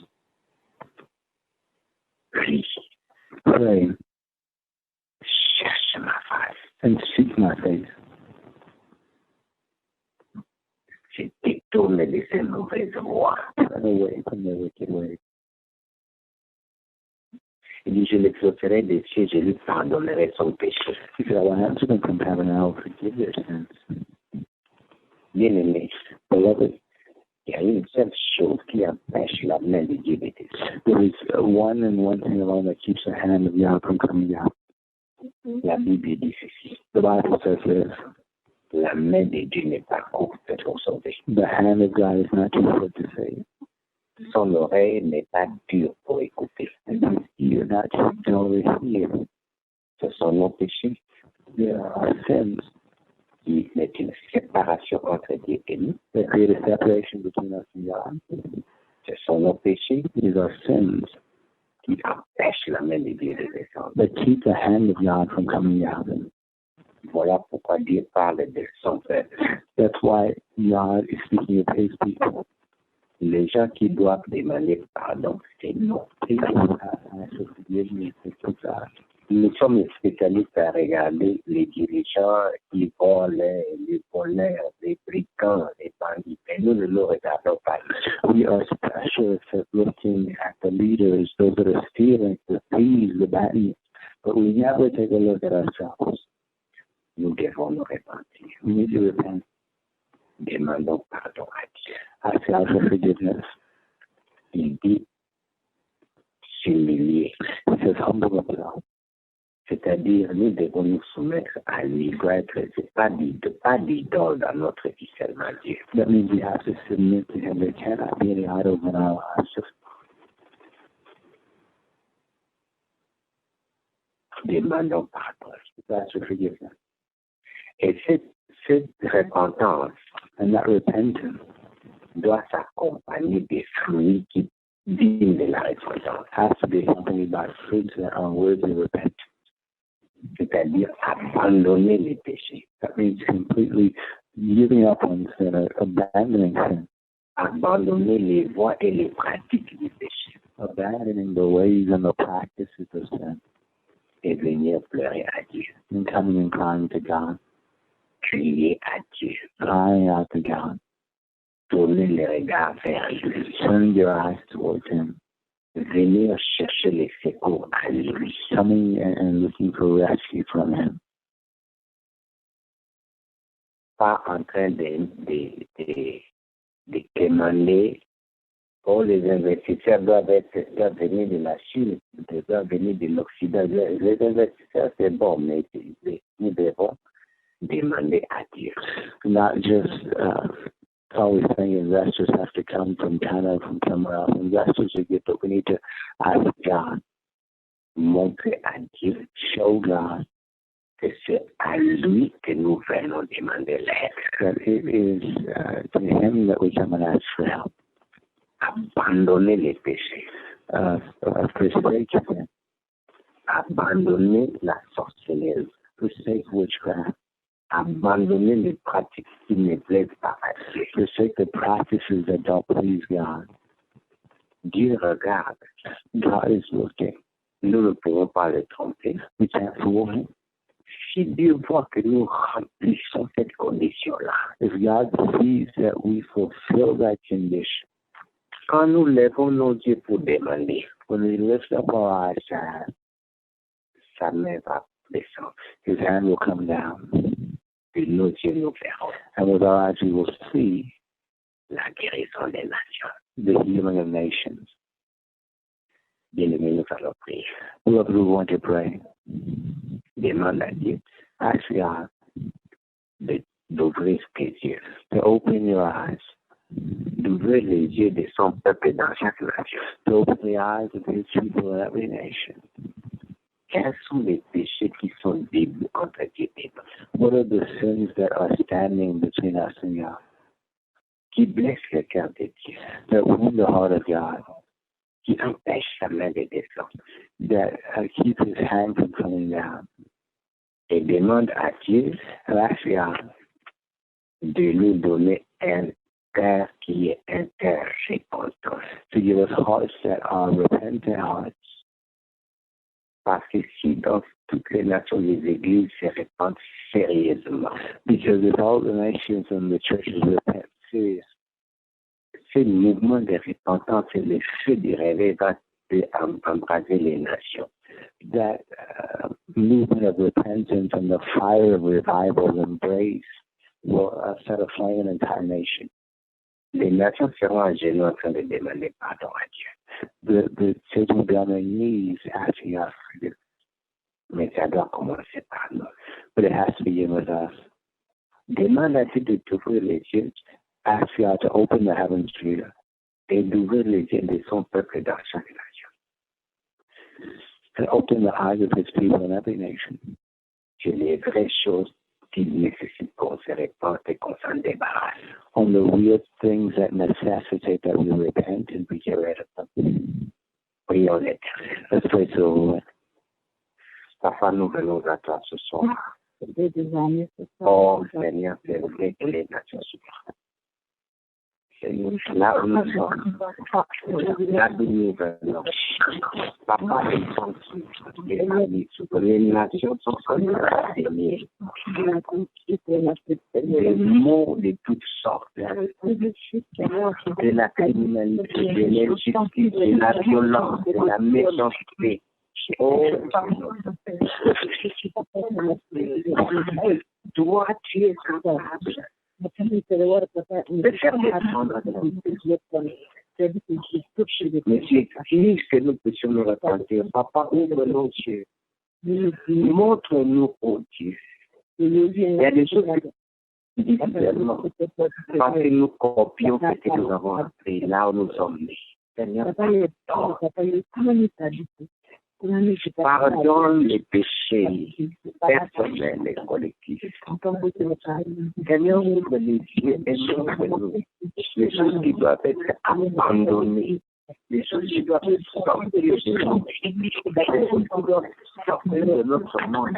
prie,
pray,
cherche ma face.
and seek my face.
Se détourne de ses mauvaises voies.
Turn away from their wicked ways.
Il dit, je l'exaucerai des cieux, je lui pardonnerai son péché.
He said, I will answer them from heaven and I will forgive their sins.
Bien-aimé,
Beloved,
il y a une seule chose qui empêche la main de Dieu de descendre.
there is one thing alone that keeps the hand of God from coming down.
La Bible dit ceci.
The Bible says this,
La main de Dieu n'est pas courte pour sauver.
the hand of God is not too short to save,
Son oreille n'est pas dure pour écouter.
and his ear not too dull to hear.
Ce sont nos péchés
There are sins
qui mettent une séparation entre Dieu et nous.
that create a separation between us and God.
Ce sont nos péchés
These are sins
qui empêchent la main de Dieu de descendre.
that keep the hand of God from coming down.
Voilà pourquoi Dieu parle de son peuple.
That's why God is speaking of his people.
Les gens qui doivent demander pardon, c'est nous.
People who have asked for forgiveness, it's God.
Nous sommes spécialistes à regarder les dirigeants qui volent, les voleurs, les brigands, les bandits. Mais nous ne le regardons pas.
We are specialists at looking at the leaders, those that are stealing, the thieves, the bandits, but we never take a look at ourselves.
Nous devons nous repentir.
We need to repent.
Demandons pardon à Dieu.
Ask God for forgiveness.
Il dit s'humilier.
He says, humble himself.
C'est-à-dire, nous devons nous soumettre à lui. Il doit être, c'est pas d'idole dans notre vie seulement Dieu.
That means we have to submit to him. There cannot be any idols in our lives. Just
Demandons pardon.
ask for forgiveness.
Et cette repentance
And that repentance
doit s'accompagner des fruits qui dignes de la repentance.
has to be accompanied by fruits that are worthy of repentance.
C'est-à-dire abandonner les péchés,
That means completely giving up on sin, or abandoning sin,
abandonner les voies et les pratiques du péché
abandoning the ways and the practices of sin,
et venir pleurer à Dieu,
and coming and crying to God,
crier à Dieu,
crying out to God,
tourner les regards vers lui,
turning your eyes towards him,
venir chercher les secours à lui.
coming and looking for rescue from him.
Pas en train de demander, oh, les investisseurs doivent venir de la Chine, doivent venir de l'Occident. Les investisseurs, c'est bon, mais nous devons demander à Dieu.
Not just always saying investors have to come from China or from somewhere else. Investors are good, but we need to ask God,
Montrer à Dieu
show God
que c'est à lui que nous venons demander l'aide.
that it is to him that we come and ask for help.
Abandonner les péchés,
Forsake him,
abandonner la sorcellerie,
forsake witchcraft,
abandonner les pratiques qui ne plaisent pas à Dieu.
forsake the practices that don't please God.
Dieu regarde.
God is looking.
Nous ne pouvons pas le tromper.
We can't fool him.
Si Dieu voit que nous remplissons cette condition-là,
If God sees that we fulfill that condition,
quand nous lèvons nos yeux pour demander,
when we lift up our eyes to ask,
sa main va descendre.
his hand will come down.
Et nos yeux nous verront
And with our eyes we will see
la guérison des nations.
the healing of nations.
Bien-aimés, nous allons prier.
Beloved, we're going to pray.
Demande à Dieu
Ask God
d'ouvrir tes yeux,
to open your eyes,
d'ouvrir les yeux de son peuple dans chaque nation.
to open the eyes of his people in every nation.
Quels sont les péchés qui sont debout contre Dieu et nous,
What are the sins that are standing between us and God,
qui blessent le cœur de Dieu,
that wound the heart of God,
qui empêchent sa main de descendre?
that keep his hand from coming down?
Et demande à Dieu
And ask God
de nous donner un cœur qui est un cœur repentant.
to give us hearts that are repentant hearts.
Parce que si dans toutes les nations, les églises se répandent sérieusement,
Because if all the nations and the churches repent seriously,
ce mouvement de repentance et le feu du réveil va embraser les nations.
that movement of repentance and the fire of revival embrace will set aflame an entire nation.
Les nations seront à genoux en train de demander pardon à Dieu.
The children will be on their knees asking us for forgiveness.
Mais ça doit commencer par nous.
But it has to begin with us.
Demande à Dieu de t'ouvrir les yeux
Ask God to open the heavens to you
et d'ouvrir les yeux de son peuple dans chaque nation.
and open the eyes of his people in every nation.
que les vraies choses qui nécessitent qu'on se répande et qu'on s'en débarrasse.
On the real things that necessitate that we repent and we get rid of them.
Prions l'Éternel.
Let's pray to the Lord.
Papa, nous venons à toi ce soir. Oh Seigneur, c'est vrai que les nations souffrent. Seigneur, là où nous sommes, là d'où nous venons, Papa, les familles souffrent, les nations sont enseignées, des mots de toutes sortes, de la criminalité, de l'injustice, de la violence, de la méchanceté. Oh, toi, tu es capable de faire descendre. Mais tu exiges que nous puissions nous repentir. Papa, ouvre nos yeux. Montre-nous, oh Dieu. Il y a des choses difficilement parce que nous copions ce que nous avons appris là où nous sommes nés. Seigneur, pardonne les péchés personnels et collectifs. Seigneur, ouvre les yeux et montre-nous les choses qui doivent être abandonnées, les choses qui doivent sortir de notre vie, les choses qui doivent sortir de notre monde.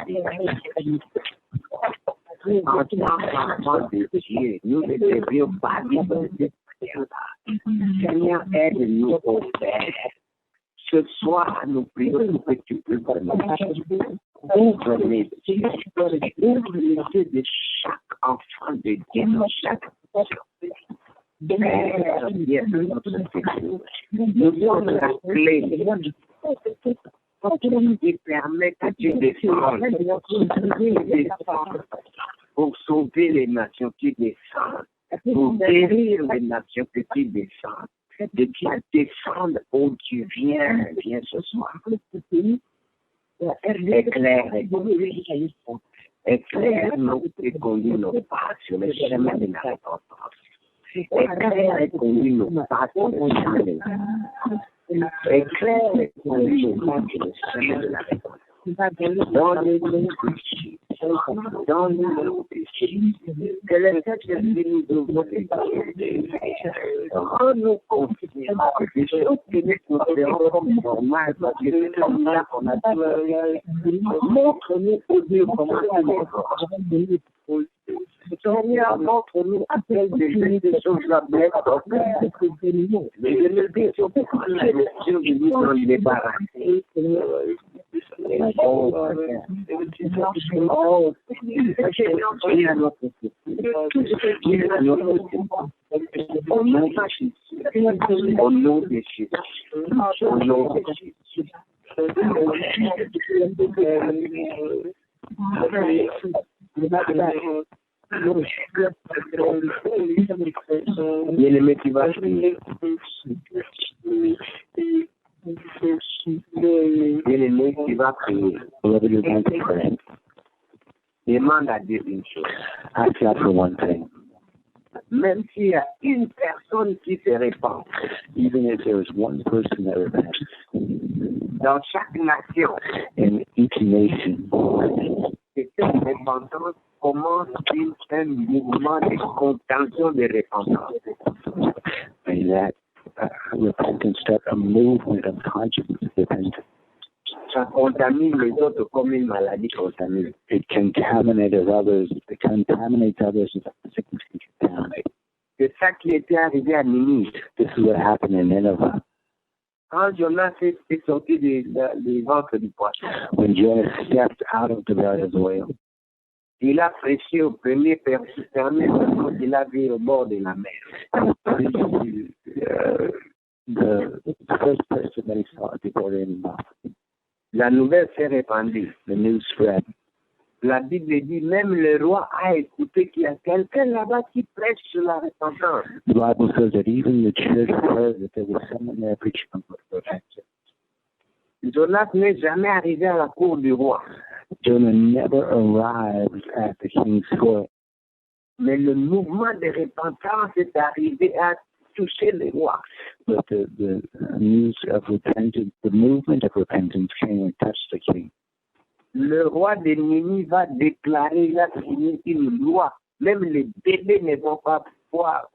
En tant qu'enfants de Dieu, nous ne devions pas vivre de cette manière-là. Seigneur, aide-nous au Père. Ce soir, nous prions pour que tu puisses ouvre les yeux de chaque enfant de Dieu, de chaque Père, nous sommes la clé qui permet que tu descendes pour sauver les nations qui descendent, pour guérir les nations qui descendent. De qui descendre, oh Dieu, viens ce soir. Éclaire-nous et conduis nos pas sur le chemin de la repentance. Éclaire et conduis nos pas sur le chemin de la repentance. Éclaire et conduis nos pas sur le chemin de la repentance. Donne-nous péché. Donne-nous péché. Que le Saint-Esprit nous ouvre les yeux. Rends-nous confiants. Les choses que nous considérons comme normales, parce que c'est comme ça qu'on a tout. Montre-nous au Dieu comment c'est. Seigneur, montre-nous appelle des choses-là bien. Mais je ne dis pas que nous nous en débarrasser. Au nom de Jésus. Au nom de Jésus. Bien-aimé qui va prier. Bien-aimé qui va prier. Demande à Dieu une chose.
Ask God for one thing.
Même s'il y a une personne qui se répand,
Even if there is one person that repents,
dans chaque nation,
in each nation,
que cette repentance commence un mouvement de contention de repentance.
may that repentance start a movement of conscious repentance.
Ça contamine les autres comme une maladie contamine.
It contaminates others. It contaminates others as a sickness can contaminate.
C'est ça qui était arrivé à Ninive.
This is what happened in Nineveh.
Quand Jonas est sorti du ventre du poisson,
When Jonah stepped out of the belly of the whale,
il a prêché au premier permis quand il a vu au bord de la mer.
the first person that he saw before the mouth,
La nouvelle s'est répandue.
the news spread.
La Bible dit même le roi a écouté qu'il y a quelqu'un là-bas qui prêche sur la repentance.
The Bible says that even the church heard that there was someone there preaching on repentance.
Jonas n'est jamais arrivé à la cour du roi.
Jonah never arrived at the king's court,
Mais le mouvement de repentance est arrivé à toucher le roi.
but the news of repentance, the movement of repentance came and touched the king.
Le roi des Ninive va déclarer, il a signé une loi. Même les bébés ne vont pas pouvoir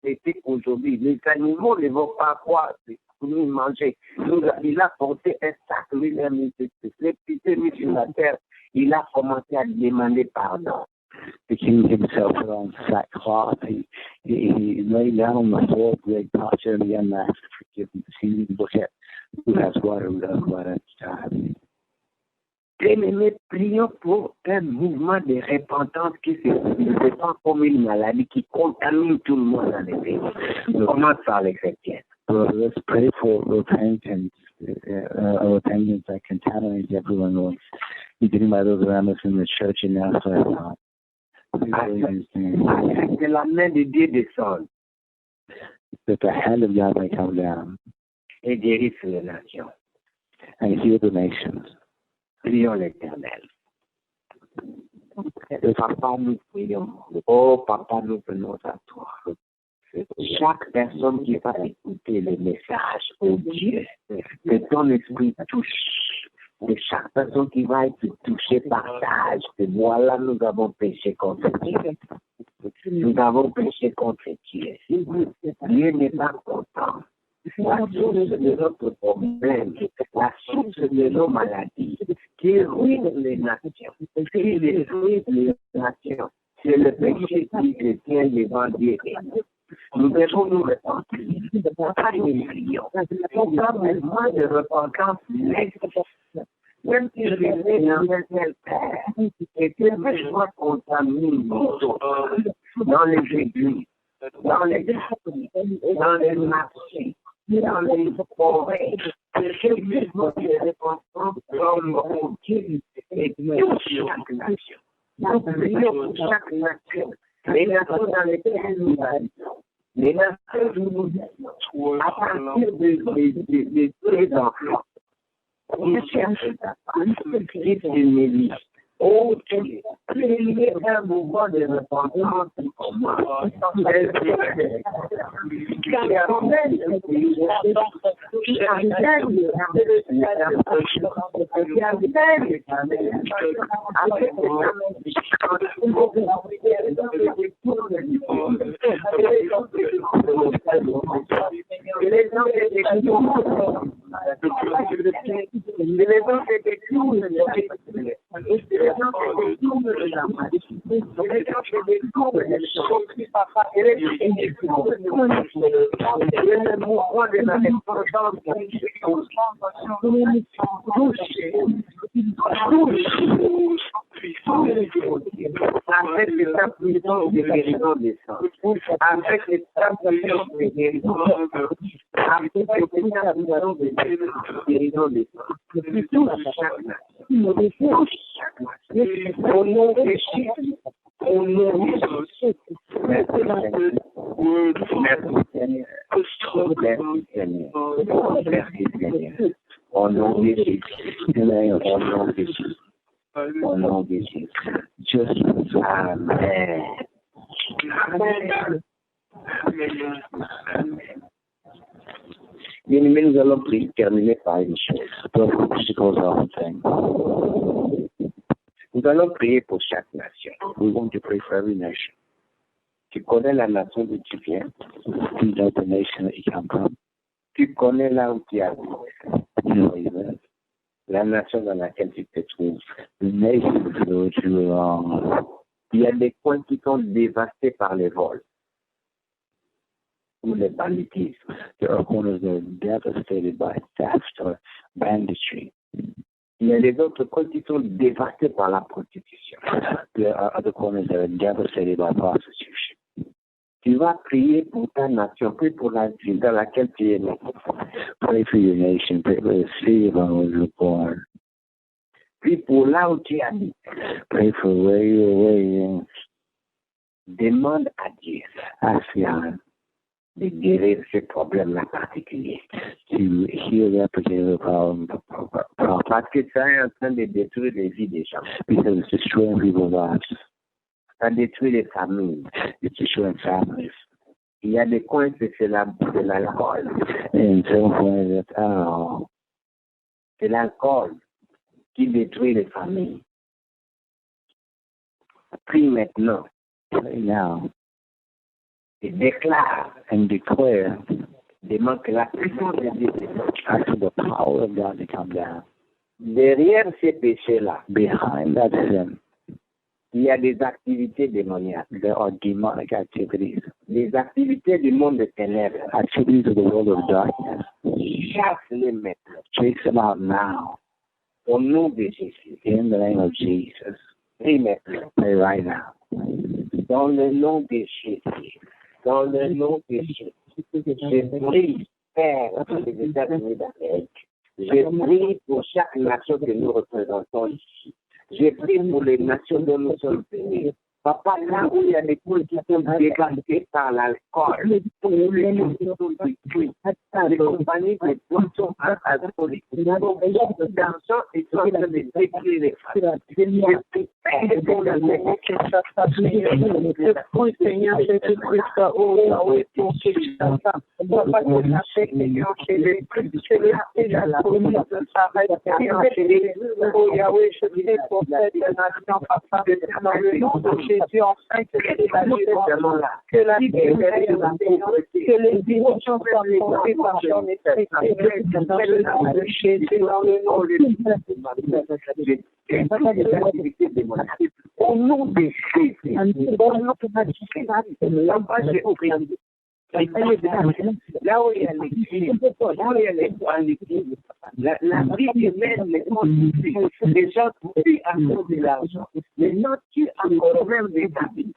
l'été aujourd'hui. Les animaux ne vont pas pouvoir manger. Il a porté un sac, il a mis les petits mis sur la terre. Il a commencé à demander pardon.
The king himself put on sackcloth. He lay down on the floor, great posture, and began to ask for forgiveness. He look at who has what or who does what at the time.
Bien-aimés, prions pour un mouvement de repentance qui se répand comme une maladie qui contamine tout le monde dans les pays. On commence par les chrétiens.
Let's pray for repentance, repentance that contaminates everyone, beginning by those around us in the church and outside of God.
Que la main de Dieu descende.
That the hand of God may come down
et guérisse les nations.
And heal the nations.
Prions l'Éternel. Papa, nous prions. Oh, Papa, nous venons à toi. Chaque personne qui va écouter le message, oh Dieu, que ton esprit touche. Et chaque personne qui va être touchée partage que voilà, nous avons péché contre Dieu. Nous avons péché contre Dieu. Dieu n'est pas content. La source de notre problème, la source de nos maladies, qui ruine les nations, qui détruit les nations, c'est le péché qui détient l'évangile. Nous devons nous repentir. Pas nous prions. Pour un mouvement de repentance, même si je vais dans un tel père, et que je vois contaminer dans les églises, dans les marchés, dans les forêts, que ce mouvement de repentance tombe au Dieu et touche chaque nation. Nous prions pour chaque nation. Les nations dans lesquelles nous habitons, les nations où nous vivons, à partir de tous les enfants, on cherche ta face, Christ Émilie. Oh Dieu, il y a un mouvement de repentance qui commence. Avec les puissance de guérison des sangs, avec les puissance de guérison des sangs, avec les puissance de guérison des sangs, touche chaque nation, au nom de Jésus, au nom de Jésus. Merci Seigneur. Merci Seigneur. Merci Seigneur. Au nom de Jésus. Au nom de Jésus. Au nom de Jésus. Juste Amen. Amen. Bien aimé, nous allons terminer par une chose. Nous allons prier pour chaque nation. We want to pray for every nation. Tu connais la nation d'où tu viens. You know the nation that you come from. Tu connais là où tu habites. You know where you live. La nation dans laquelle tu te trouves. The nation to which you belong. Il y a des coins qui sont dévastés par les vols ou le banditisme.
There are corners that are devastated by theft or banditry.
Il y a les autres coins qui sont dévastés par la prostitution.
There are other corners that are devastated by prostitution.
Tu vas prier pour ta nation, prie pour la ville dans laquelle tu es né.
Pray for your nation, pray for the city where you were born.
Prie pour là où tu habites.
Pray for where you're.
Demande à Dieu.
Ask God
de guérir ce problème-là particulier.
To heal that particular problem.
Parce que ça est en train de détruire les vies des gens.
Because it's destroying people's lives.
Ça détruit les familles.
It's destroying families.
Il y a des coins que c'est l'alcool.
In some point, that's alcohol.
C'est l'alcool qui détruit les familles. Prie maintenant.
Pray now
Et déclare.
and declare,
Demande que la puissance de Dieu descende.
ask for the power of God to come down.
Derrière ces péchés-là,
Behind that sin,
il y a des activités démoniaques,
there are demonic activities,
des activités du monde des ténèbres.
activities of the world of darkness.
Chasse-les maintenant.
Chase them out now
Au nom de Jésus.
in the name of Jesus.
Prie maintenant.
Pray right now.
Dans le nom de Jésus. Dans le nom de Jésus. Je prie, Père des États-Unis d'Amérique. Je prie pour chaque nation que nous représentons ici. Je prie pour les nations dont nous sommes venus. Papa, là où il y a des poules qui sont dégagées par l'alcool, pour les gens qui sont détruits, les compagnies de boissons alcooliques, d'argent et sont en train de détruire les femmes. Je prie, Père, pour la
Je prie, Seigneur Jésus-Christ, oh Yahweh, pour que Papa, que l'affect chez les et la police s'arrête. Oh Yahweh, je prie pour cette nation, Papa, dans le nom de Jésus, enfin, que la que les directions soient portées par son esprit, dans le nom de Jésus, dans le nom de Jésus.
Au nom de Jésus, au nom de là où il y a l'église, là où il y a l'église, la vie humaine n'est pas difficile. Les gens tuent à cause de l'argent. Les gens tuent à cause même des habits.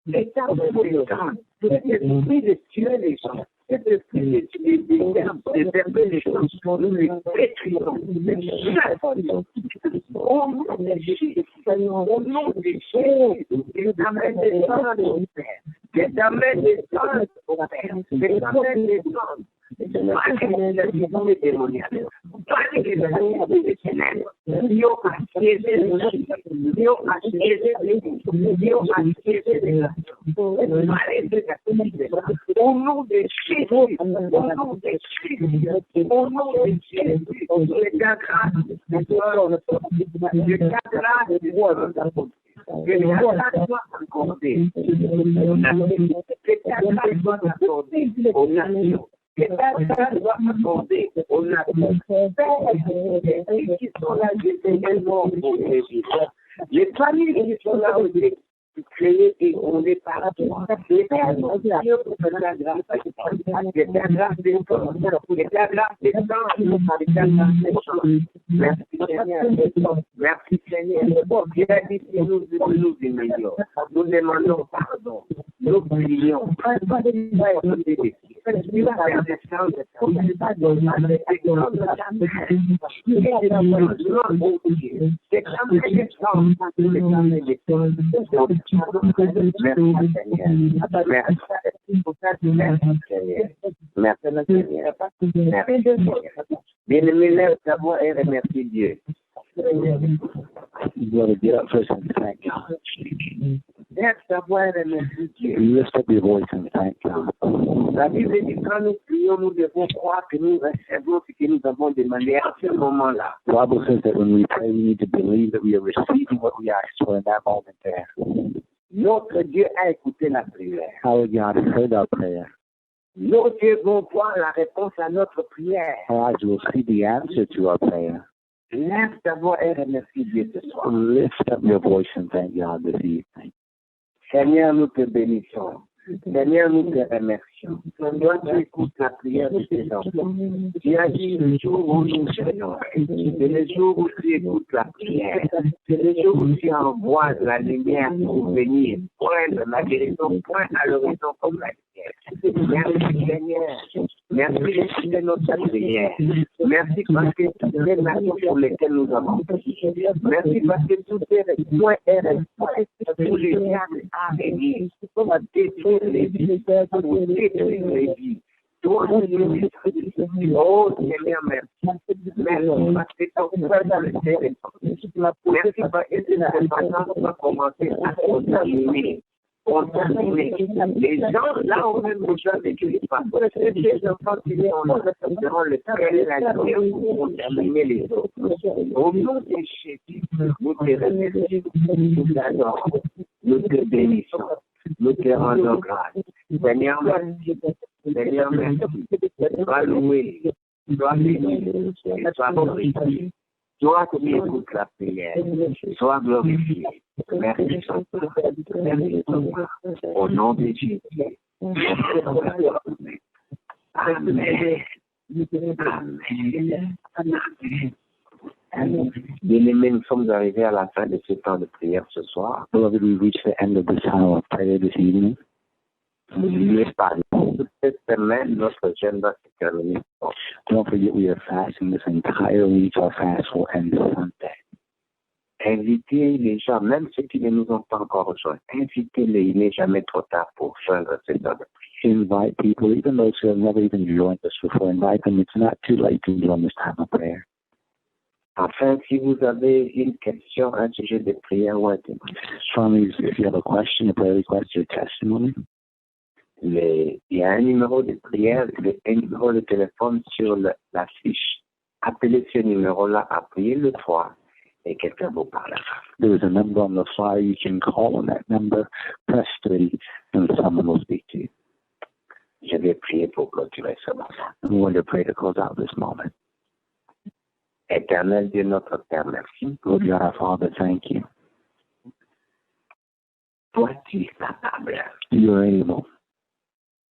L'État de temps, c'est le prix de tuer les gens. C'est le prix de tuer de perder les gens. Nous les détruisons. Au nom de Jésus, au nom de Jésus, il t'amène des gens, Père. Il t'amène des gens, Père. Il t'amène des gens. Au nom de Jésus, au nom de Jésus, au nom de Jésus, je t'agrade, je t'agrade, que la grâce soit accordée aux nations. Que ta grâce soit accordée aux nations. Père, qui sont là, je t'ai tellement protégé. Les familles qui sont là aussi, créées et fondées par toi. Les pères, Dieu, pour faire la grâce, que ta grâce descende, que ta grâce descende, que ta grâce descende. Merci Seigneur. Merci Seigneur. Dieu a dit que nous humilions. Nous demandons pardon. Nous prions. Tu vas faire des choses. Bien-aimé, lève ta voix et remercie Dieu.
You got to get up first and thank God.
Lève ta voix et remercie Dieu.
Lift up your voice and thank God.
La Bible dit quand nous prions, nous devons croire que nous recevons ce que nous avons demandé à ce moment-là.
The Bible says that when we pray, we need to believe that we are receiving what we ask for in that moment there.
Notre Dieu a écouté la prière.
Our God has heard our prayer.
Nos yeux vont voir la réponse à notre prière.
Our eyes will see the answer to our prayer.
Lève ta voix et remercie Dieu ce soir.
Lift up your voice and thank God this evening.
Seigneur, nous te bénissons. Seigneur, nous te remercions. Toi, tu écoutes la prière de tes enfants. Tu as dit le jour où nous seignons. C'est le jour où tu écoutes la prière. C'est le jour où tu envoies la lumière pour venir poindre la guérison, pointe à l'horizon comme la lumière. Merci Seigneur. Merci d'écouter notre prière. Merci parce que toutes les nations pour lesquelles nous avons prié. Merci parce que tous les points et responsables pour les diables à venir. Pour détruire les vies. Pour détruire les vies. Toi, oh Seigneur, merci. Merci parce que ton peuple est répandre. Merci parce que cette repentance va commencer à contaminer. contaminer. Les gens, là, on a besoin de Dieu. Parce que les enfants qui sont dans le cœur et la terre pour contaminer les autres. Au nom de Jésus, nous te remercions, nous t'adorons, nous te bénissons, nous te rendons grâce. Seigneur, merci. Seigneur, merci. Sois loué, sois béni, sois glorifié. Toi qui écoutes la prière, sois glorifié. Merci, Seigneur. Merci, Seigneur. Au nom de Jésus. Amen. Amen. Bien-aimés, nous sommes arrivés à la fin de ce temps de prière ce soir.
Beloved, we reached the end of this time of prayer this evening.
N'oubliez pas, toute cette semaine, notre jeûne va se terminer.
Don't forget we are fasting this entire week. Our fast will end Sunday.
Invitez les gens, même ceux qui ne nous ont pas encore rejoints, invitez-les, il n'est jamais trop tard pour joindre cette heure de prière.
Invite people, even those who have never even joined us before. Invite them. It's not too late to join this time of prayer.
Enfin, si vous avez une question, un sujet de prière ou un témoignage,
Finally, if you have a question, a prayer request, or a testimony,
il y a un numéro de prière, un numéro de téléphone sur la fiche. Appelez ce numéro-là, appuyez le 3 et quelqu'un vous parlera.
there is a number on the flyer. You can call on that number, press 3, and someone will speak to you.
Je vais prier pour clôturer ce moment.
We want to pray to close out this moment.
Éternel Dieu, notre Père, merci.
Lord God, our Father, thank you.
Toi, tu es capable
You are able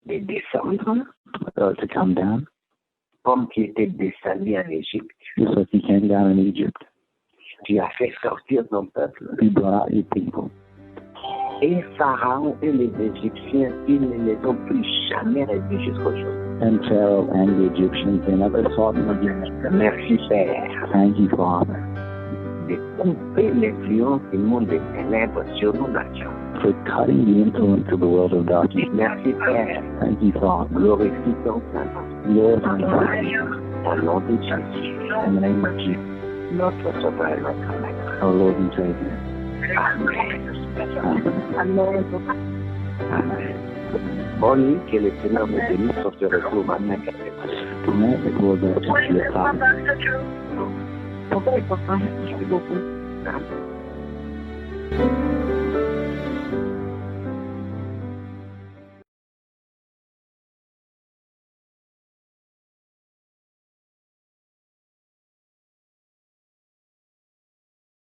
de descendre
to come down,
comme tu étais descendu en Égypte.
just like you came down in Egypt.
Tu as fait sortir ton peuple.
You brought out your people.
Et Pharaon et les Égyptiens, ils ne les ont plus jamais revus jusqu'aujourd'hui.
And Pharaoh and the Egyptians, they never saw them again.
Merci Père
Thank you, Father,
de couper l'influence du monde des ténèbres sur nos nations.
for cutting the influence of the world of darkness.
Merci Père,
Thank you, Father.
glorifie ton Saint-Nom.
Lord, in
Au nom de Jésus,
the name of Jesus,
notre Sauveur et notre Maître.
our Lord and Savior.
Amen.
Amen.
Amen. Bonne nuit, que le Seigneur vous bénisse. On se retrouve maintenant.
Good night, the Lord bless you, your Father.
Papa, merci beaucoup.
Amen.